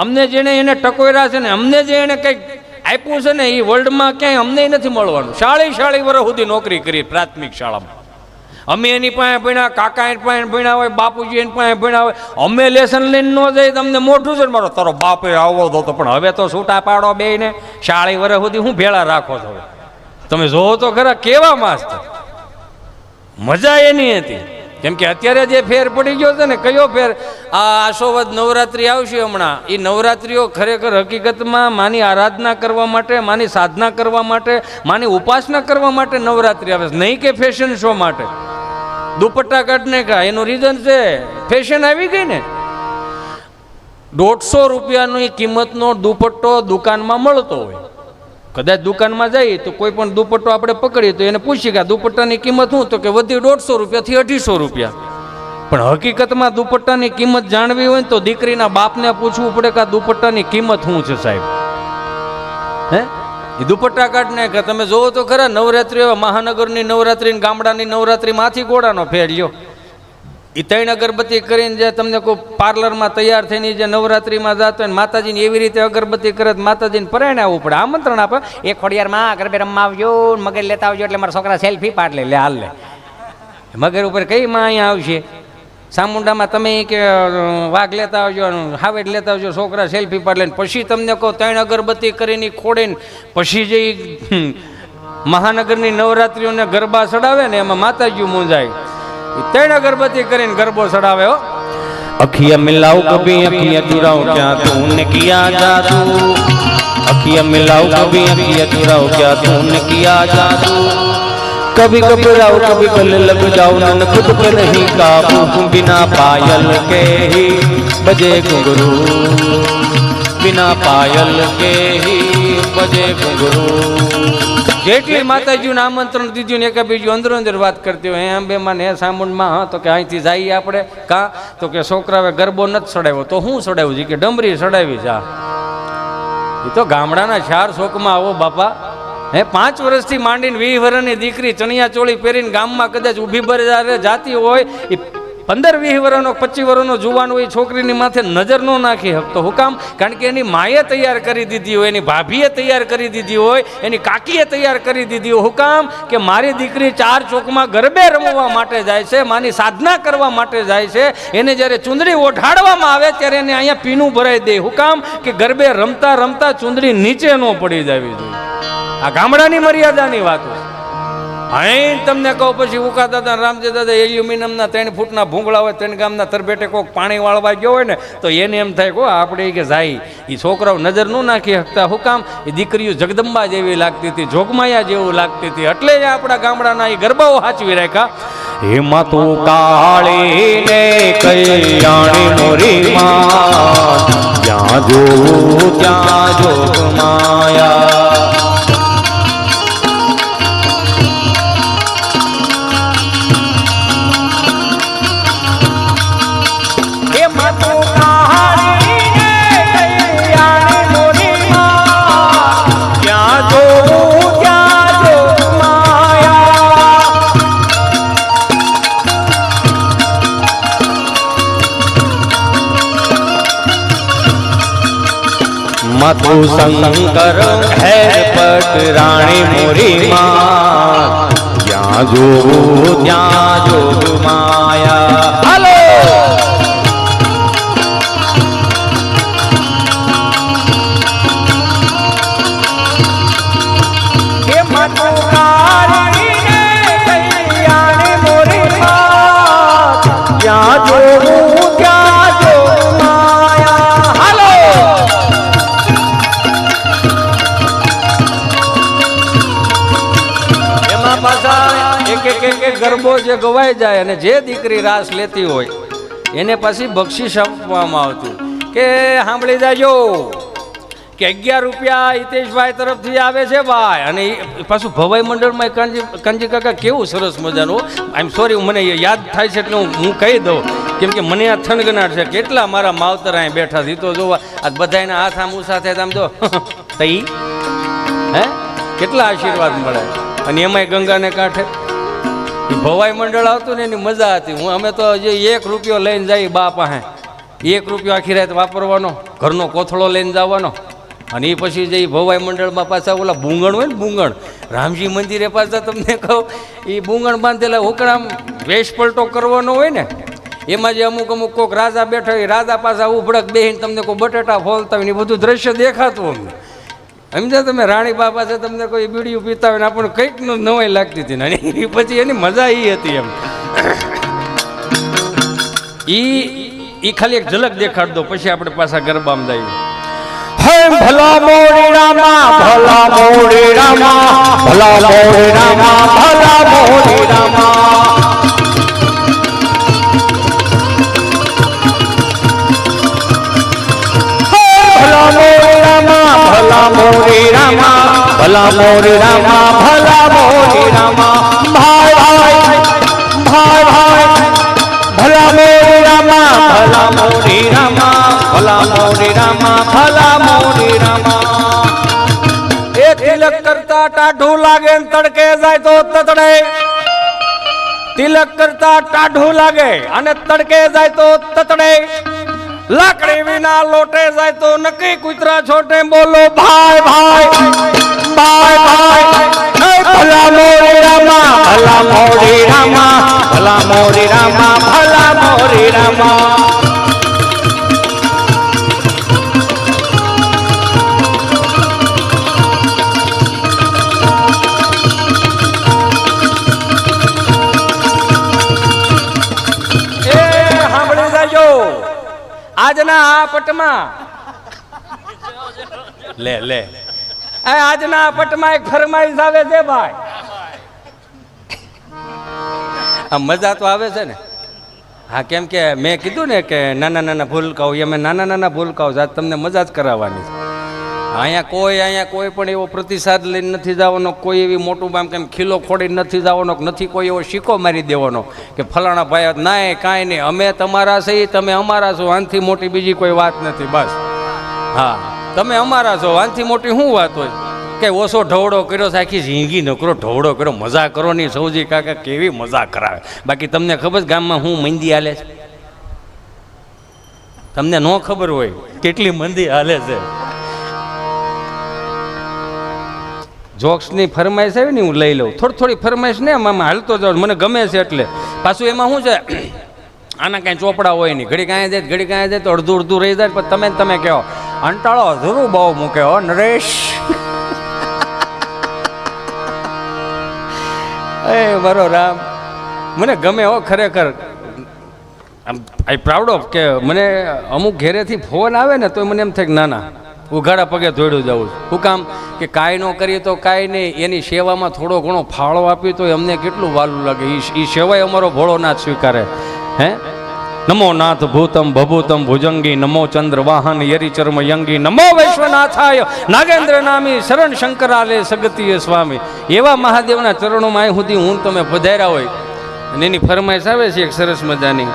Speaker 1: અમને જેને એને ટકોર્યા છે ને અમને જે એને કંઈક આપ્યું છે ને એ વર્લ્ડમાં ક્યાંય અમને નથી મળવાનું 40 વર્ષ સુધી નોકરી કરી પ્રાથમિક શાળામાં અમે એની પાસે ભણ્યા કાકા એની પાસે ભણ્યા હોય બાપુજી એની પાસે ભણ્યા હોય અમે લેસન લઈને ન જઈએ તમને મોઢું છે મારો તારો બાપે આવો તો પણ હવે તો છૂટા પાડો બેને 40 વર્ષ સુધી હું ભેળા રાખો છો તમે જોવો તો ખરા કેવા માસ્તર મજા એની હતી કેમ કે અત્યારે જે ફેર પડી ગયો છે ને કયો ફેર આ આશોવદ નવરાત્રિ આવશે હમણાં એ નવરાત્રિઓ ખરેખર હકીકતમાં માની આરાધના કરવા માટે માની સાધના કરવા માટે માની ઉપાસના કરવા માટે નવરાત્રિ આવે છે નહીં કે ફેશન શો માટે દુપટ્ટા કાઢને કા એનું રીઝન છે ફેશન આવી ગઈ ને 150 રૂપિયાની કિંમતનો દુપટ્ટો દુકાનમાં મળતો હોય કદાચ દુકાનમાં જઈએ તો કોઈ પણ દુપટ્ટો આપણે પકડીએ તો એને પૂછીએ કે આ દુપટ્ટાની કિંમત શું તો કે વધી 150 રૂપિયાથી 250 રૂપિયા પણ હકીકતમાં દુપટ્ટાની કિંમત જાણવી હોય તો દીકરીના બાપને પૂછવું પડે કે આ દુપટ્ટાની કિંમત શું છે સાહેબ હે એ દુપટ્ટા કાઢને કે તમે જોવો તો ખરા નવરાત્રી મહાનગરની નવરાત્રી ગામડાની નવરાત્રીમાંથી ગોળાનો ફેર લ્યો એ 3 અગરબત્તી કરીને જે તમને કોઈ પાર્લરમાં તૈયાર થઈને જે નવરાત્રીમાં જતો હોય માતાજીને એવી રીતે અગરબત્તી કરે માતાજીને પરાયણે આવવું પડે આમંત્રણ આપે એક ખોડિયારમાં ગરબે રમવા આવજો મગર લેતા આવજો એટલે મારા છોકરા સેલ્ફી પાડ લે હાલ લે મગર ઉપર કઈ માં અહીંયા આવશે સામુંડામાં તમે કે વાઘ લેતા આવજો હાવેડ લેતા આવજો છોકરા સેલ્ફી પાડ લે પછી તમને કહો 3 અગરબત્તી કરીને ખોડીને પછી જે મહાનગરની નવરાત્રીઓને ગરબા ચડાવે ને એમાં માતાજી મૂંઝાય 3 અગરબત્તી કરીને ગરબો ચડાવે હો
Speaker 3: अखियां मिलाओ कभी अखियां चुराओ क्या तूने किया जादू अखियां मिलाओ कभी अखियां चुराओ क्या तूने किया जादू कभी घबराओ कभी गले लग जाओ नन खुद पे नहीं काबू बिना पायल के ही बजे घुंघरू बिना पायल के ही बजे घुंघरू
Speaker 1: જેટલી માતાજીને આમંત્રણ દીધું ને એક બીજું અંદરો અંદર વાત કરતી હોય અંબેમાં ને સામુંડમાં હા તો કે અહીંથી જઈએ આપણે કાં તો કે છોકરાએ ગરબો નથી ચડાવ્યો તો હું ચડાવ્યું છે કે ડમરી ચડાવી છે એ તો ગામડાના 4 શોકમાં આવો બાપા હે 5 વર્ષથી માંડીને 20 વર્ષની દીકરી ચણિયા ચોળી પહેરીને ગામમાં કદાચ ઊભી બજારે જાતી હોય એ 15-20 વર્ષનો 25 વર્ષનો જુવાન હોય છોકરીની માથે નજર ન નાખી શકતો હું કામ કારણ કે એની માએ તૈયાર કરી દીધી હોય એની ભાભીએ તૈયાર કરી દીધી હોય એની કાકીએ તૈયાર કરી દીધી હોય હું કામ કે મારી દીકરી 4 ચોકમાં ગરબે રમવા માટે જાય છે માની સાધના કરવા માટે જાય છે એને જ્યારે ચુંદડી ઓઢાડવામાં આવે ત્યારે એને અહીંયા પીનું ભરાઈ દે હું કામ કે ગરબે રમતા રમતા ચુંદડી નીચે ન પડી જવી જોઈએ આ ગામડાની મર્યાદાની વાત છે અહીં તમને કહું પછી ઉકા દાદા રામજી દાદા એલ્યુમિનિયમના 3 ફૂટના ભૂંગળા હોય 3 ગામના તરબેટે કોઈક પાણી વાળવા ગયો હોય ને તો એને એમ થાય કો આપણે કે જાય એ છોકરાઓ નજર ન નાખી શકતા હું કામ એ દીકરીઓ જગદંબા જેવી લાગતી હતી જોગમાયા જેવું લાગતી હતી એટલે જ આપણા ગામડાના એ ગરબાઓ સાચવી રાખ્યા
Speaker 3: हेमा तो काली ने कल्याणी मोरी मां ત્યાં જો ત્યાં જોગ માયા मधु शंकर है पट रानी मोरी माँ ત્યાં જો ત્યાં જોગ માયા હાલો ત્યાં જો ત્યાં જોગ માયા
Speaker 1: ગરબો જે ગવાઈ જાય અને જે દીકરી રાસ લેતી હોય એને પછી બક્ષિસ આપવામાં આવતું કે સાંભળી જાજો કે 11 રૂપિયા હિતેશભાઈ તરફથી આવે છે ભાઈ. અને પાછું ભવાઈ મંડળમાં કાનજી કાકા કેવું સરસ મજાનું, આઈ એમ સોરી મને યાદ થાય છે એટલે હું કહી દઉં કેમ કે મને આ થનગનાટ છે. કેટલા મારા માવતર અહીં બેઠા છે તો જોવા આ બધાના હાથ આમ ઉષા થાય આમ જો તઈ હે કેટલા આશીર્વાદ મળે. અને એમાંય ગંગાને કાંઠે ભવાઈ મંડળ આવતું ને એની મજા હતી. અમે તો જે 1 રૂપિયો લઈને જઈએ બા પાસે, 1 રૂપિયો આખી રાત વાપરવાનો, ઘરનો કોથળો લઈને જવાનો. અને એ પછી જે ભવાઈ મંડળમાં પાછા ઓલા બુંગણ હોય ને બુંગણ, રામજી મંદિરે પાછા તમને કહું એ બુંગણ બાંધેલા હોકડામ વેશ પલટો કરવાનો હોય ને એમાં જે અમુક કોક રાજા બેઠા હોય રાજા પાછા ઉભડક બેહીને તમને કોઈ બટેટા ફોલતા હોય ને એ બધું દ્રશ્ય દેખાતું અમને. સમજ્યા તમે? રાણી બા પાસે તમને કોઈ બીડીયું પીતા હોય ને આપણને કંઈક નવાઈ લાગતી હતી ને એ પછી એની મજા એ હતી એમ. એ ખાલી એક ઝલક દેખાડ દો પછી આપણે પાછા ગરબામાં જઈએ.
Speaker 3: હે ભલા મોરી રામા ભલા મોરી રામા ભલા મોરી રામા ભલા મોરી રામા ભલા મોરી રામા ભલા મોરી રામા ભલા મોરી રામા ભલા મોરી રામા ભાઈ ભાઈ ભાઈ ભાઈ ભલા મોરી રામા ભલા મોરી રામા ભલા મોરી રામા ભલા મોરી રામા.
Speaker 1: એ તિલક કરતા ટાઢું લાગે ને તડકે જાય તો તતડે, તિલક કરતા ટાઢું લાગે અને તડકે જાય તો તતડે, લાકડી વિના લોટે જાય તો નકી કૂતરા છોટે. બોલો ભાઈ ભાઈ ભાઈ ભાઈ
Speaker 3: ભલા મોરી રામા ભલા મોરી રામા ભલા મોરી રામા ભલા મોરી રામા.
Speaker 1: આજના આ પટમાં લે લે આજના આ પટમાં એક ફરમાઈશ આવે છે ભાઈ. આ મજા તો આવે છે ને. હા કેમ કે મેં કીધું ને કે નાના નાના ભૂલકાઓ અમે નાના નાના ભૂલકાઓ આજ તમને મજા જ કરાવવાની છે. અહીંયા કોઈ પણ એવો પ્રતિસાદ લઈને નથી જવાનો, કોઈ એવી મોટું બામ કેમ ખીલો ખોડીને નથી જવાનો, નથી કોઈ એવો શીકો મારી દેવાનો કે ફલાણા ભાઈ ના કાંઈ નહીં અમે તમારા છીએ તમે અમારા છો, આનથી મોટી બીજી કોઈ વાત નથી. બસ હા તમે અમારા છો, આનથી મોટી શું વાત હોય? કે ઓછો ઢવડો કર્યો છે આખી જિંદગી નકરો ઢવડો કર્યો, મજા કરો નહીં. સૌજી કાકા કેવી મજા કરાવે. બાકી તમને ખબર છે ગામમાં હું મંદી હાલે છે? તમને ન ખબર હોય કેટલી મંદી હાલે છે. જોક્સની ફરમાઈશ આવી ને હું લઈ લઉં થોડી ફરમાઈશ ને આમાં હાલતો જાઉં મને ગમે છે એટલે. પાછું એમાં શું છે આના કાંઈ ચોપડા હોય નહીં, ઘડી કાંઈ જાય ઘડી કાંઈ જાય તો અડધું રહી જાય. પણ તમે કહો અંટાળો અધૂરું બહુ મૂકે હો નરેશ. એ મારો રામ મને ગમે હો ખરેખર. આઈ પ્રાઉડ ઓફ કે મને અમુક ઘેરેથી ફોન આવે ને તો મને એમ થાય કે ના ના ઉઘાડા પગે દોડ્યું જવું. શું કામ કે કાંઈ ન કરીએ તો કાંઈ નહીં, એની સેવામાં થોડો ઘણો ફાળો આપીએ તો અમને કેટલું વાલું લાગે. એ સેવાય અમારો ભોળો નાથ સ્વીકારે. હે નમો નાથ ભૂતમ ભભૂતમ ભુજંગી નમો ચંદ્ર વાહન યરિચર્મ યંગી નમો વૈશ્વનાથાય નાગેન્દ્ર નામી શરણ શંકરાલે સગતીય સ્વામી. એવા મહાદેવના ચરણોમાં અહીં સુધી હું તમે પધાર્યા હોય અને એની ફરમાઈશ આવે છે એક સરસ મજાની.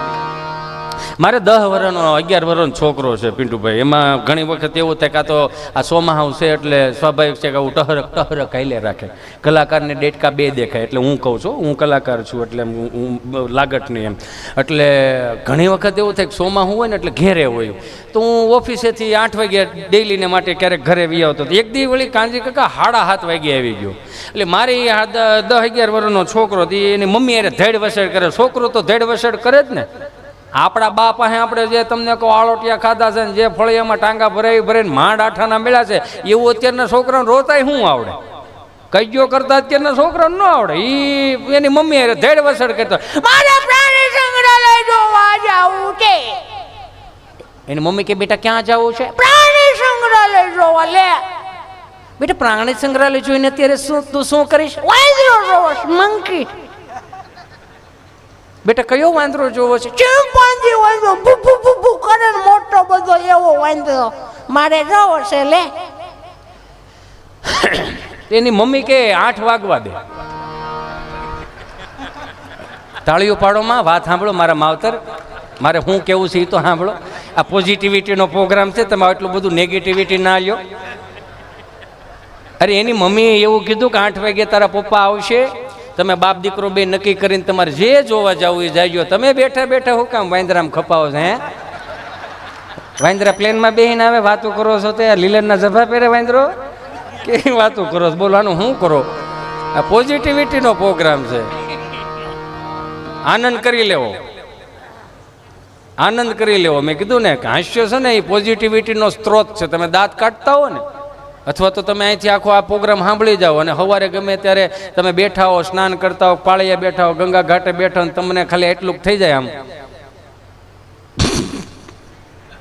Speaker 1: મારે 10 વર્ષનો 11 વર્ષનો છોકરો છે પિન્ટુભાઈ. એમાં ઘણી વખત એવું થાય કાં તો આ સોમાહાવ છે એટલે સ્વાભાવિક છે કે હું ટહરક હાલે રાખે. કલાકારને ડેટકા 2 દેખાય એટલે હું કહું છું હું કલાકાર છું એટલે હું લાગટ નહીં એમ. એટલે ઘણી વખત એવું થાય કે સોમાહું હોય ને એટલે ઘેરે હોય તો હું ઓફિસેથી 8 વાગ્યા ડેઈલીને માટે ક્યારેક ઘરે વી આવતો. એક દી વળી કાંજી કાકા 7:30 વાગ્યે આવી ગયો. એટલે મારી 10-11 વર્ષનો છોકરો એની મમ્મી એને ધેડ વસેડ કરે. છોકરો તો ધેડ વસેડ કરે જ ને. આપણા બા પાસે આપણે જે તમને કહો આળોટિયા ખાધા છે ને જે ફળિયામાં ટાંગા ભરાઈને માંડ આઠાના મેળા છે એવું અત્યારના છોકરાને રોતાય શું આવડે? કઈયો કરતા અત્યારના છોકરાને ન આવડે. એની મમ્મી ધેડ વસડ કરતો
Speaker 2: મારે પ્રાણી સંગ્રહાલય જોવા જાવું છે.
Speaker 1: એની મમ્મી કે બેટા ક્યાં જવું છે?
Speaker 2: પ્રાણી સંગ્રહાલય જોવા. લે
Speaker 1: બેટા પ્રાણી સંગ્રહાલય જોઈને અત્યારે તું શું કરીશ?
Speaker 2: વાંદરો જોવો મંકી.
Speaker 1: બેટા કયો વાંદરો જોવો છે?
Speaker 2: ચિમ્પાન્જી વાંદરો ભૂ ભૂ ભૂ કરે ને મોટો બધો એવો વાંદરો મારે જોવો છે લે.
Speaker 1: એની મમ્મી કે 8 વાગવા દે. તાળીઓ પાડોમાં વાત સાંભળો મારા માવતર, મારે શું કેવું છે એ તો સાંભળો. આ પોઝિટિવિટીનો પ્રોગ્રામ છે, તમે એટલું બધું નેગેટિવિટી ના લ્યો. અરે એની મમ્મીએ એવું કીધું કે 8 વાગે તારા પપ્પા આવશે, તમે બાપ દીકરો બે નક્કી કરીને તમારે જે જોવા જવું એ જાયજો. તમે બેઠા બેઠા હું કામ વાંદરામાં ખપાવો છો? હે વાંદરા પ્લેનમાં બેહીને આવે, વાતો કરો છો તો લીલનના જભા પહેરે વાંદરો કેવી વાતો કરો છો? બોલવાનું શું કરો? આ પોઝિટિવિટીનો પ્રોગ્રામ છે. આનંદ કરી લેવો, આનંદ કરી લેવો. મેં કીધું ને કે હાસ્ય છે ને એ પોઝિટિવિટીનો સ્ત્રોત છે. તમે દાંત કાઢતા હો ને, અથવા તો તમે અહીંથી આખો આ પ્રોગ્રામ સાંભળી જાઓ અને સવારે ગમે ત્યારે તમે બેઠા હો, સ્નાન કરતા હો, પાળિયા બેઠા હો, ગંગા ઘાટે બેઠા હો, તમને ખાલી એટલું થઈ જાય આમ,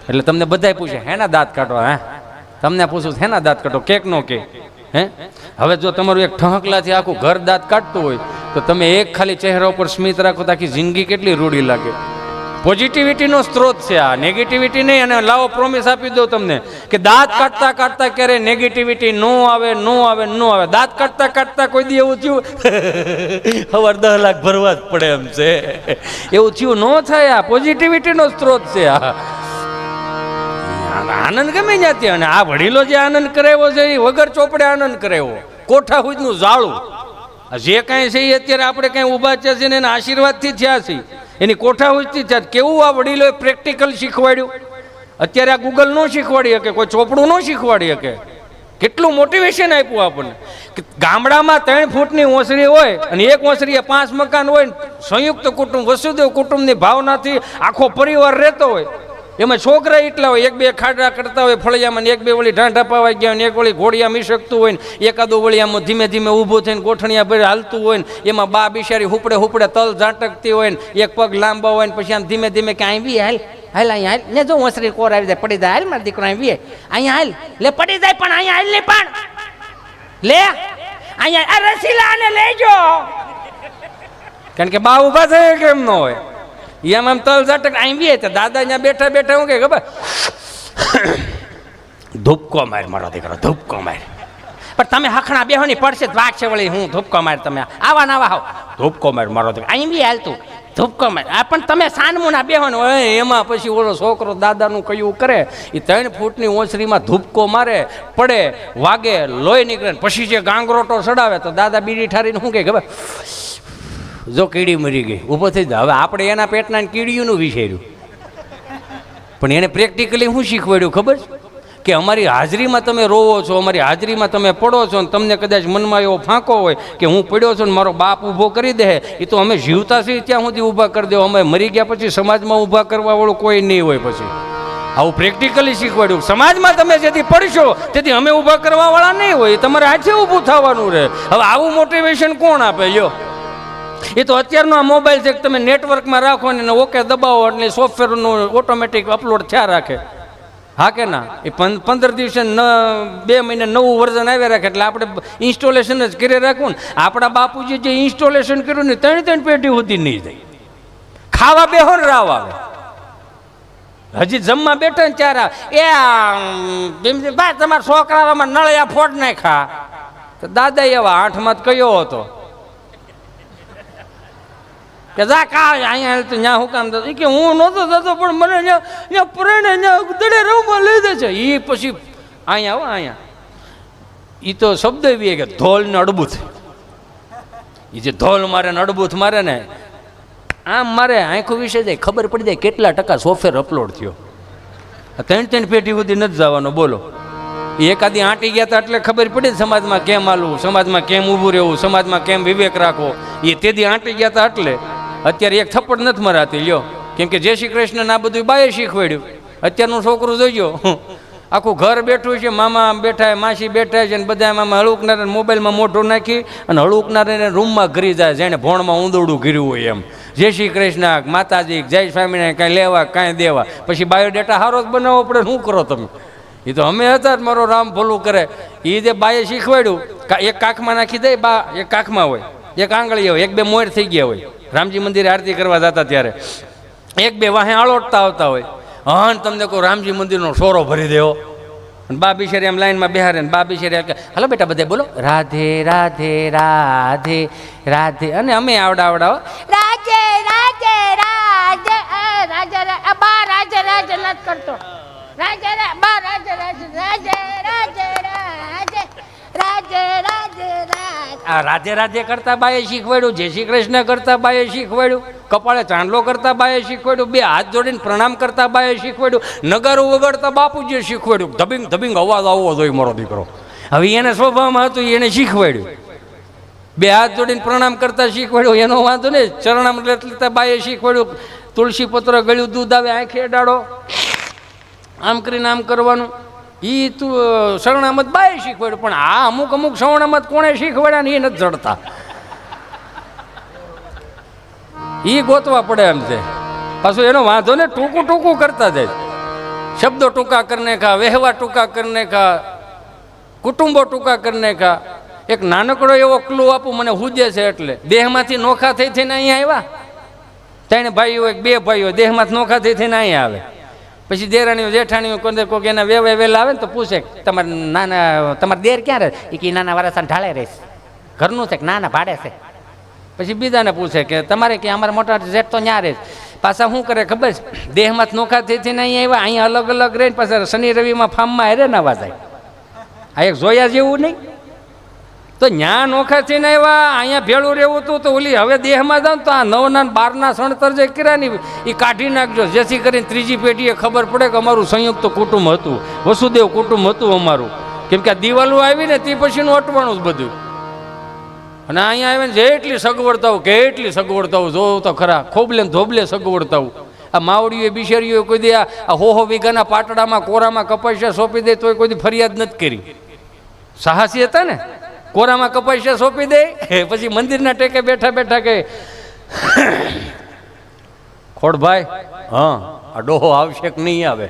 Speaker 1: એટલે તમને બધાય પૂછે હેના દાંત કાઢો? હે તમને પૂછું હેના દાંત કાઢો? કેક નો કે હે? હવે જો તમારું એક ઠહકલાથી આખું ઘર દાંત કાઢતું હોય તો તમે એક ખાલી ચહેરા ઉપર સ્મિત રાખો તો આખી જિંદગી કેટલી રૂડી લાગે. પોઝિટિવિટીનો સ્ત્રોત છે આ, નેગેટિવિટી નહીં. અને લાવો પ્રોમિસ આપી દઉં તમને કે દાંત કાઢતા કાઢતા ક્યારે નેગેટિવિટી નો આવે, નો આવે, નો આવે. દાંત કાઢતા કાઢતા કોઈ દી એવું થયું સવાર 10 લાખ ભરવા જ પડે એમ છે, એવું થયું ન થાય. આ પોઝિટિવિટીનો સ્ત્રોત છે. આ આનંદ ગમે ત્યાંથી. અને આ વડીલો જે આનંદ કરાવ્યો છે એ વગર ચોપડે આનંદ કરાવ્યો. કોઠા હુજનું ઝાડું જે કાંઈ છે એ અત્યારે આપણે કાંઈ ઊભા છે ને એના આશીર્વાદથી થયા છે, એની કોઠા હુજથી થયા. કેવું આ વડીલોએ પ્રેક્ટિકલ શીખવાડ્યું. અત્યારે આ ગૂગલ ન શીખવાડી શકે, કોઈ ચોપડું ન શીખવાડી શકે. કેટલું મોટિવેશન આપ્યું આપણને. ગામડામાં 3 ફૂટની ઓસરી હોય અને એક ઓસરીએ 5 મકાન હોય, સંયુક્ત કુટુંબ, વસુદેવ કુટુંબની ભાવનાથી આખો પરિવાર રહેતો હોય. એમાં છોકરા એટલા હોય, 1-2 ખાડા કરતા હોય ફળિયામાં, 1-2 વળી ઢાંઢા પાવાઈ ગયા હોય, 1 વળી ઘોડિયા મી શકતું હોય ને, એકાદો વળી આમાં ધીમે ધીમે ઊભું થઈને ગોઠણિયા ભરે હાલતું હોય ને, એમાં બા બિચારી હુપડે હુપડે તલ ઝાંટકતી હોય ને, એક પગ લાંબા હોય ને, પછી આમ ધીમે ધીમે કે આવી હાલ હાલ અહીંયા હાલ ને, જો ઓસરી કોર આવી જાય પડી જાય, હાલ મારા દીકરો આવી અહીંયા હાલ લે, પડી જાય પણ અહીંયા હાલ ને, પણ લે અહીંયા આ રસીલાને લેજો. કારણ કે બા ઊભા થાય કેમ ન હોય, એમ આમ તલ ઝાટક આવી તો દાદા અહીંયા બેઠા બેઠા હું કે ખબર ધૂપકો માર મારો દીકરો, ધૂપકો માર. પણ તમે હખણા બેહોની પડશે વાક છે વળી, હું ધૂપકો માર, તમે આવા નાવા હાવ ધૂપકો માર મારો દીકરો અહીં હાલતું ધૂપકો માર. આ પણ તમે સાનમુના બેહો ને એમાં પછી ઓલો છોકરો દાદાનું કયું કરે, એ 3 ફૂટની ઓસરીમાં ધૂપકો મારે, પડે, વાગે, લોહી નીકળે, પછી જે ગાંગરોટો ચડાવે તો દાદા બીડી ઠારીને શું કે ખબર, જો કીડી મરી ગઈ, ઊભો થઈ જાય. હવે આપણે એના પેટના કીડીઓનું વિચાર્યું, પણ એને પ્રેક્ટિકલી શું શીખવાડ્યું ખબર કે અમારી હાજરીમાં તમે રોવો છો, અમારી હાજરીમાં તમે પડો છો, ને તમને કદાચ મનમાં એવો ફાંકો હોય કે હું પડ્યો છું ને મારો બાપ ઊભો કરી દે, એ તો અમે જીવતા છીએ ત્યાં સુધી ઊભા કરી દો, અમે મરી ગયા પછી સમાજમાં ઊભા કરવા વાળું કોઈ નહીં હોય. પછી આવું પ્રેક્ટિકલી શીખવાડ્યું. સમાજમાં તમે જેથી પડશો તેથી અમે ઊભા કરવા વાળા નહીં હોય, તમારે હાથે ઊભું થવાનું રહે. હવે આવું મોટિવેશન કોણ આપે? લ્યો, એ તો અત્યારનો આ મોબાઈલ છે, તમે નેટવર્કમાં રાખો ને ઓકે દબાવો એટલે સોફ્ટવેરનું ઓટોમેટિક અપલોડ થયા રાખે. હા કે ના? એ 15 દિવસે 2 મહિને નવું વર્ઝન આવ્યા રાખે, એટલે આપણે ઇન્સ્ટોલેશન જ કરી રાખવું ને. આપણા બાપુજી જે ઇન્સ્ટોલેશન કર્યું ને 3 પેઢી સુધી નહીં જાય. ખાવા બેહો ને રાવ આવે, હજી જમવા બેઠા ને ચાર એ ભાઈ તમારા છોકરામાં નળિયા ફોડ નાખા, તો દાદા એવા 8માં કયો હતો કે જા કા અહીંયા હાલતું ત્યાં હું કામ થતું, કે હું નહોતો થતો પણ મને ત્યાં પરણે દડે રવમાં લઈ દે છે. એ પછી અહીંયા આવો અહીંયા એ તો શબ્દ એવી કે ધોલ ને અડબૂથ, એ જે ધોલ મારે ને અડબૂથ મારે ને આમ મારે આંખો વિશે જાય ખબર પડી જાય કેટલા ટકા સોફ્ટવેર અપલોડ થયો. 3 પેઢી સુધી નથી જવાનો. બોલો, એકાદી આંટી ગયા હતા એટલે ખબર પડી સમાજમાં કેમ હાલવું, સમાજમાં કેમ ઊભું રહેવું, સમાજમાં કેમ વિવેક રાખવો. એ તેથી આંટી ગયા હતા એટલે અત્યારે એક થપ્પડ નથી મરાતી. લ્યો, કેમ કે જય શ્રી કૃષ્ણ આ બધું બાએ શીખવાડ્યું. અત્યારનું છોકરું જોઈજો આખું ઘર બેઠું છે, મામા બેઠા માસી બેઠા છે, ને બધા મામા હળુકનારે મોબાઈલમાં મોઢું નાખી અને હળુકનારે રૂમમાં ઘરી જાય, જેને ભોણમાં ઊંદરડું ઘીર્યું હોય એમ. જય શ્રી કૃષ્ણ, માતાજી, જય સ્વામિનારાયણ, કાંઈ લેવા કાંઈ દેવા. પછી બાયોડેટા સારો જ બનાવવો પડે. શું કરો તમે? એ તો અમે હતા જ મારો રામ ભલું કરે. એ જે બાએ શીખવાડ્યું, એક કાખમાં નાખી દે બા, એક કાખમાં હોય, એક આંગળી હોય, 1-2 મોર થઈ ગયા હોય. રામજી મંદિરે આરતી કરવા જતા ત્યારે એક બે વાહે આળોટતા આવતા હોય, હા તમને કહું રામજી મંદિરનો સોરો ભરી દેવો. બા બિચારી એમ લાઈનમાં બેહારે ને બા બિચારી કે હાલો બેટા બધા બોલો રાધે રાધે રાધે રાધે, અને અમે આવડાવડાવો
Speaker 2: રાજે રાજે રાજે રાજે બા રાજે રાજે નથી કરતો, રાજે બા રાજે રાજે રાજે રાજે રાજે રાજે રાજે રાજ.
Speaker 1: આ રાધે રાધે કરતા બાએ શીખવાડ્યું, જય શ્રી કૃષ્ણ કરતા બાએ શીખવાડ્યું, કપાળે ચાંદલો કરતા બાએ શીખવાડ્યું, બે હાથ જોડીને પ્રણામ કરતા બાએ શીખવાડ્યું, નગારું વગાડતા બાપુજીએ શીખવાડ્યું, ધબિંગ ધબિંગ અવાજ આવવો જોઈએ મારો દીકરો. હવે એને સ્વભાવમાં હતું એને શીખવાડ્યું. બે હાથ જોડીને પ્રણામ કરતા શીખવાડ્યું, એનો વાંધો નહીં. ચરણામ લેતા બાએ શીખવાડ્યું, તુલસી પત્ર ગળ્યું દૂધ આવે આંખે અડાડો, આમ કરીને આમ કરવાનું. એ તું શરણામત બાએ શીખવાડ્યું, પણ આ અમુક અમુક શરણામત કોણે શીખવાડ્યા ને એ નથી જડતા. એ ગોતવા પડે એમ છે. પાછું એનો વાંધો ને ટૂંકું ટૂંકું કરતા જાય, શબ્દો ટૂંકા કરને કા, વ્યવહાર ટૂંકા કરને કા, કુટુંબો ટૂંકા કરને કા. એક નાનકડો એવો ક્લુ આપું, મને હુજે છે એટલે. દેહમાંથી નોખા થઈ થઈને અહીંયા આવ્યા, ત્રણ ભાઈઓ એક બે ભાઈઓ દેહમાંથી નોખા થઈ થઈને અહીંયા આવે. પછી દેરાણીઓ જેઠાણીઓ કોઈક એના વેવાય વહેલા આવે ને તો પૂછે તમારે નાના તમારા દેર ક્યાં રહે? એ કે નાના વારસા ઢાળે રહીશ, ઘરનું છે કે નાના ભાડે છે. પછી બીજાને પૂછે કે તમારે કે અમારા મોટા જેઠ તો ન્યા રહે. પાછા શું કરે ખબર છે? દેહમાં નોખા થઈ થઈને અહીંયા આવ્યા, અહીંયા અલગ અલગ રહીને પાછા શનિ રવિમાં ફાર્મમાં હેરે નવા જાય. આ એક જોયા જેવું નહીં તો ન્યા નોખા થઈને આવ્યા, અહીંયા ભેળું રહેવું હતું તો ઓલી હવે દેહમાં જાવ તો આ 9 ના 12 ના સણતર જે કર્યા ને એ કાઢી નાખજો, જેથી કરીને ત્રીજી પેઢીએ ખબર પડે કે અમારું સંયુક્ત કુટુંબ હતું, વસુદેવ કુટુંબ હતું અમારું. કેમ કે આ દિવાલો આવી ને તે પછીનું અટવાનું જ બધું. અને અહીંયા આવીને જેટલી સગવડતાઓ કેટલી સગવડતાઓ જોવું તો ખરા, ખોબલે ને ધોબલે સગવડતાઓ. આ માવડીઓ બિચારીઓ કોઈ દે આ હો વીઘાના પાટડામાં કોરામાં કપાસિયા સોંપી દે તોય કોઈ ફરિયાદ નથી કરી. સાહસી હતા ને, કોરામાં કપાસિયા સોંપી દે, પછી મંદિરના ટેકે બેઠા બેઠા કે ખોડભાઈ હા આ ડોહો આવશે કે નહીં આવે.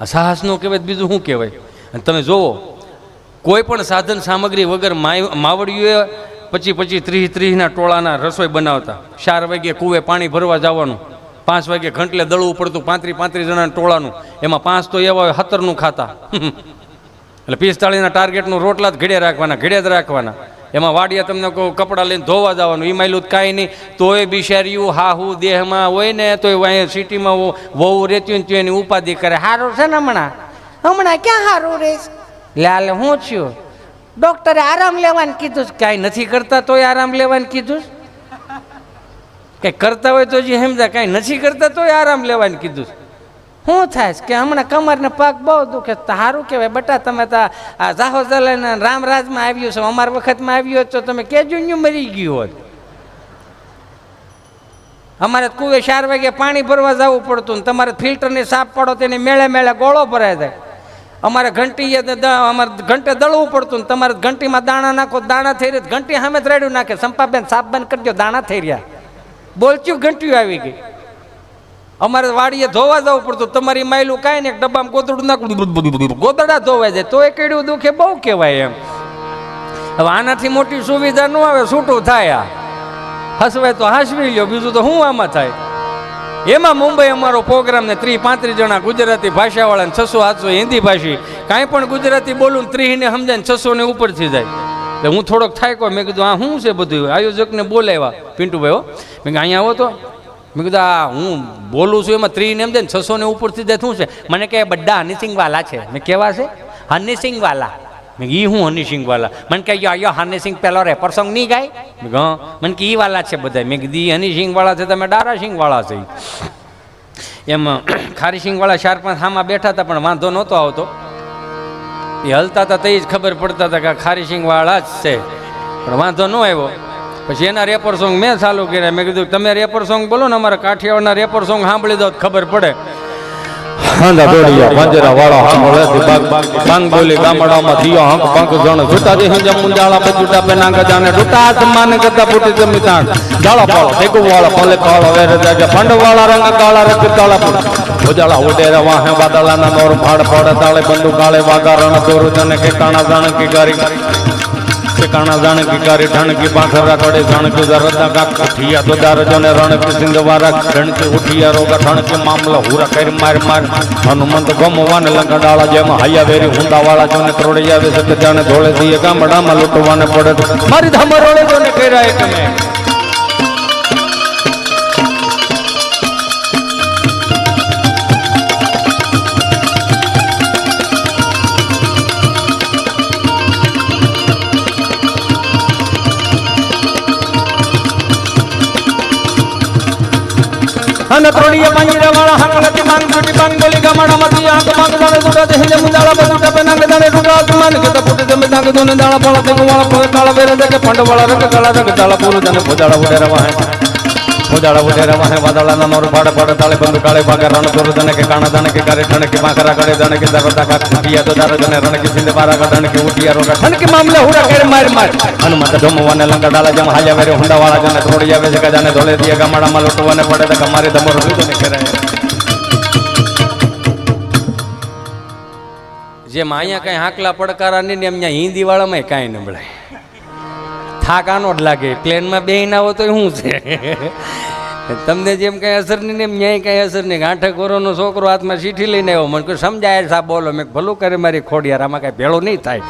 Speaker 1: આ સાહસનું કહેવાય, બીજું શું કહેવાય? અને તમે જોવો કોઈ પણ સાધન સામગ્રી વગર માવડીઓએ 25-30 ના ટોળાના રસોઈ બનાવતા. 4 વાગે કૂવે પાણી ભરવા જવાનું, 5 વાગે ઘંટલે દળવું પડતું, 35 જણાના ટોળાનું. એમાં 5 તો એવા હોય 17નું ખાતા. એટલે 45ના ટાર્ગેટનું રોટલા જ ઘડે રાખવાના, ઘડે જ રાખવાના. એમાં વાડિયા તમને કહું કપડાં લઈને ધોવા જવાનું, એ માયલું કાંઈ નહીં. તોય બિચાર્યું હાહુ દેહમાં હોય ને તોય અહીંયા સિટીમાં વહુ રહેતી હોય ને તો એની ઉપાધિ કરે, સારું છે ને હમણાં
Speaker 2: હમણાં ક્યાં સારું રહીશ?
Speaker 1: લાલ હું છું?
Speaker 2: ડોક્ટરે આરામ લેવાનું કીધું.
Speaker 1: કાંઈ નથી કરતા તોય આરામ લેવાનું કીધું. કંઈ કરતા હોય તો જે સમજા, કાંઈ નથી કરતા તોય આરામ લેવાનું કીધું.
Speaker 2: શું થાય કે હમણાં કમરને પગ બહુ દુખે. સારું કહેવાય બટા, તમે તો આ જાહો જલાના રામરાજમાં આવ્યું છે, અમારા વખતમાં આવ્યું હોત તો તમે કેજો મરી ગયું હોત. અમારે કુવે 4 વાગે પાણી ભરવા જવું પડતું ને તમારે ફિલ્ટરની સાફ પડો તેને મેળે મેળે ગોળો ભરાય જાય. અમારે ઘંટી અમારે ઘંટે દળવું પડતું ને તમારે ઘંટીમાં દાણા નાખો, દાણા થઈ રહ્યા, ઘંટી સામે જ રેડ્યું નાખે, સંપાબેન સાફ બંધ કરજો દાણા થઈ રહ્યા, બોલચ્યું ઘંટીઓ આવી ગઈ. અમારે વાડીએ ધોવા જવું પડતું, તમારી માયલું કાંઈ ને ડબ્બામાં ગોદડું નાખું, ગોદડા ધોવાય જાય તોય કેડ્યું દુખે બહુ કહેવાય એમ. હવે આનાથી મોટી સુવિધા ન આવે, છૂટું થાય. હસવાય તો હસવી લ્યો, બીજું તો શું આમાં થાય. એમાં મુંબઈ અમારો પ્રોગ્રામ ને 30-35 જણા ગુજરાતી ભાષાવાળા ને 600-700 હિન્દી ભાષી, કાંઈ પણ ગુજરાતી બોલું ને 30 ને સમજાય 600 ને ઉપર થઈ જાય. એટલે હું થોડોક થાક્યો, મેં કીધું આ શું છે બધું. આયોજકને બોલાવ્યા, પિન્ટુભાઈ હો, મેં કીધું અહીંયા આવો તો. મેં કીધું આ હું બોલું છું એમાં 30 ને એમ જાય ને 600 ને ઉપર થઈ જાય શું છે? મને કહે બધા હનીસિંગવાલા છે. મેં કેવા છે? હનીસિંગવાલા. મેં ઈ હું હનીસિંગવાલા? મને કહે યો હનીસિંગ પેલો રેપર સોંગ નહીં ગાય? મેં હા. મને કે ઈ વાલા છે બધા. મેં કીધી હનીસિંગવાળા છે, તમે ડારાસિંગવાળા છે. એમ ખારીસિંગવાળા 4-5 હામાં બેઠા હતા પણ વાંધો નહોતો આવતો. એ હલતા હતા તે જ ખબર પડતા હતા કે ખારીસિંગવાળા જ છે, પણ વાંધો ન આવ્યો. પછી એના રેપર સોંગ મેં ચાલુ કર્યા. મેં કીધું તમે રેપર સોંગ બોલો ને, અમારા કાઠિયાવાડના રેપર સોંગ સાંભળી દો ખબર પડે.
Speaker 3: હાંડા દોડિયા પાંજરા વાળા હામળે બાંગ બોલી ગામડામાં થયો હંક પંક જણ છૂટા દે હંજા મુંજાળા બચુટા પેના ગજાને ડૂટા આસમાન ગતા ફૂટી જમીતાણ જાળા પાળા ભેગુ વાળા ભલે કાળા વેર જાગે ફંડ વાળા રંગ કાળા રંગ કાળા ઉજાળા ઉડેરા વાહે વાદળાના નોર ફાડ ફાડ તાળે બંદુ કાળે વાગા રણ દોર જને કે કાણા જાણ કે ગારી ઠેકાણા જાણ કી કારી ઠણ કી પાખરા કડે જાણ કી દરદા કા કઠિયા તો દાર જોને રણ કી સિંધવારા રણ કી ઉઠિયા રોગા ઠણ કી મામલા હુરા કરી માર માર હનુમંત ગમવાને લંગડાળા જેમ હાયા વેરી હુંડા વાળા જોને ત્રોડી આવે સત જાણે ધોળે દીએ ગામડામાં લૂંટવાને પડે મારી ધમરોળે જોને કર્યા એક મેં અને ત્રોડીયા પાંજરા વાળા હાકલતી માંગ છૂટી પાંગ બોલી ગામડામાંથી આંખ માંગ દાણે દુડા દેહલે મુંદાળા બદુટા પે નાંગ દાણે દુડા આસમાન કે તો પુટ જમે નાંગ દોને દાણા પાળા તે વાળા પે કાળા વેરે દે કે ફંડ વાળા રંગ કાળા રંગ તાળા પૂરું જને ફોજાળા ઉડે રવા હે વાદળાના નોર પાડે પાડે તાળે બંદુ કાળે ભાગે રણ દોર જને કે કાણા દાણે કે કરે ઠણ કે માખરા કરે જાણે કે દરદા કા કુટિયા તો દાર જને રણ કે સિંધ મારા કા ઠણ કે ઉટિયા રોગા ઠણ કે મામલે હુડા કરે માર માર હનુમંત ધમવાને લંગડાળા જેમ હાજા વેરે હુંડા વાળા જને ત્રોડી આવે છે કે જાને ધોળે દીએ ગામડામાં લૂંટવાને પડે તો કમારી ધમર રૂદને કરે
Speaker 1: જેમ અહીંયા કઈ હાકલા પડકારા નહીં ને એમ અહીંયા હિન્દી વાળામાં કાંઈ નબળાય થાક આનો જ લાગે પ્લેનમાં બેહીને આવો તો શું છે તમને જેમ કઈ અસર નહીં ને એમ ન્યાય કઈ અસર નહીં 8 વર્ષનો છોકરો હાથમાં ચીઠી લઈને આવ્યો મને કોઈ સમજાય સાહેબ બોલો મેં ભલું કરે મારી ખોડિયાર આમાં કાંઈ ભેળો નહીં થાય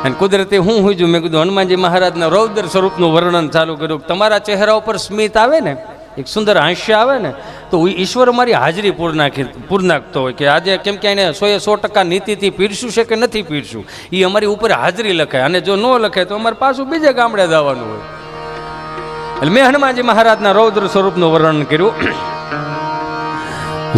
Speaker 1: અને કુદરતી હું હુંજું મેં કીધું હનુમાનજી મહારાજના રૌદ્ર સ્વરૂપનું વર્ણન ચાલુ કર્યું તમારા ચહેરા ઉપર સ્મિત આવે ને એક સુંદર હાસ્ય આવે ને તો ઈશ્વર મારી હાજરી પૂર્ણાખતો હોય કે આજે કેમ કે એને 100% નીતિથી પીરશું છે કે નથી પીરશું એ અમારી ઉપર હાજરી લખે અને જો ન લખે તો અમારે પાછું બીજે ગામડે જવાનું હોય એટલે મેં હનુમાનજી મહારાજના રૌદ્ર સ્વરૂપનું વર્ણન કર્યું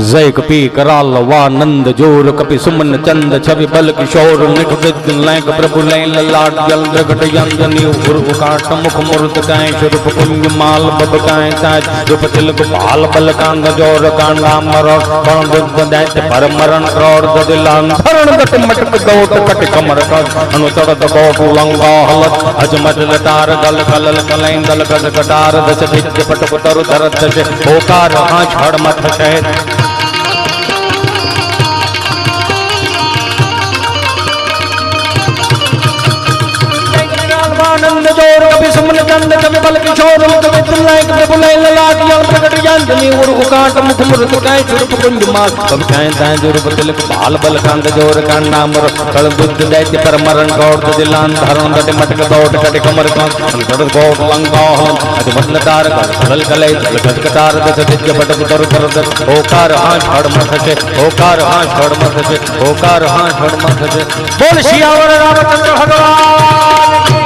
Speaker 3: जय कपी कराल वानंद जोर कपि सुमन चंद छवि बल किशोर निख विद लैक प्रभु लैन लाट जल जगट यंजनी उर्ग काट मुख मूर्त काय स्वरूप कुंज माल बब काय ताज रूप तिलक पाल बल कांग जोर कांडा मरण पण बुद्ध दैत्य पर मरण क्रोर दिलान भरण गट मटक दोट कट कमर कस अनु तड़त कोट लंगा हलत अजमत लटार गल कलल कलैन दल गज कटार दश भिज पटक तरु धरत से ओकार हां छड़ मथ शहद आनंद जोर कभी सुमन चंद कभी बल किशोर कभी तुलायक प्रभु लैन लाट जल प्रकट यंजनी उर्ग काट मुख मूर्त काय स्वरूप कुंज माल कभी काय ताय रूप तिलक बाल बल कांग जोर कांडा मर कल बुद्ध दैत्य पर मरण गौर दिलान धरण दट मटक दौट कट कमर कांग धड़ गोट लंका हन अज बदल तार कल कले जल गज कटार दस दिज पटक तरु तरद ओकार हां छड़ मथ से ओकार हां छड़ मथ से ओकार हां छड़ मथ से बोल सियावर रामचंद्र भगवान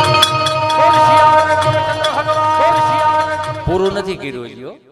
Speaker 1: પૂરું નથી કર્યું હજી હો.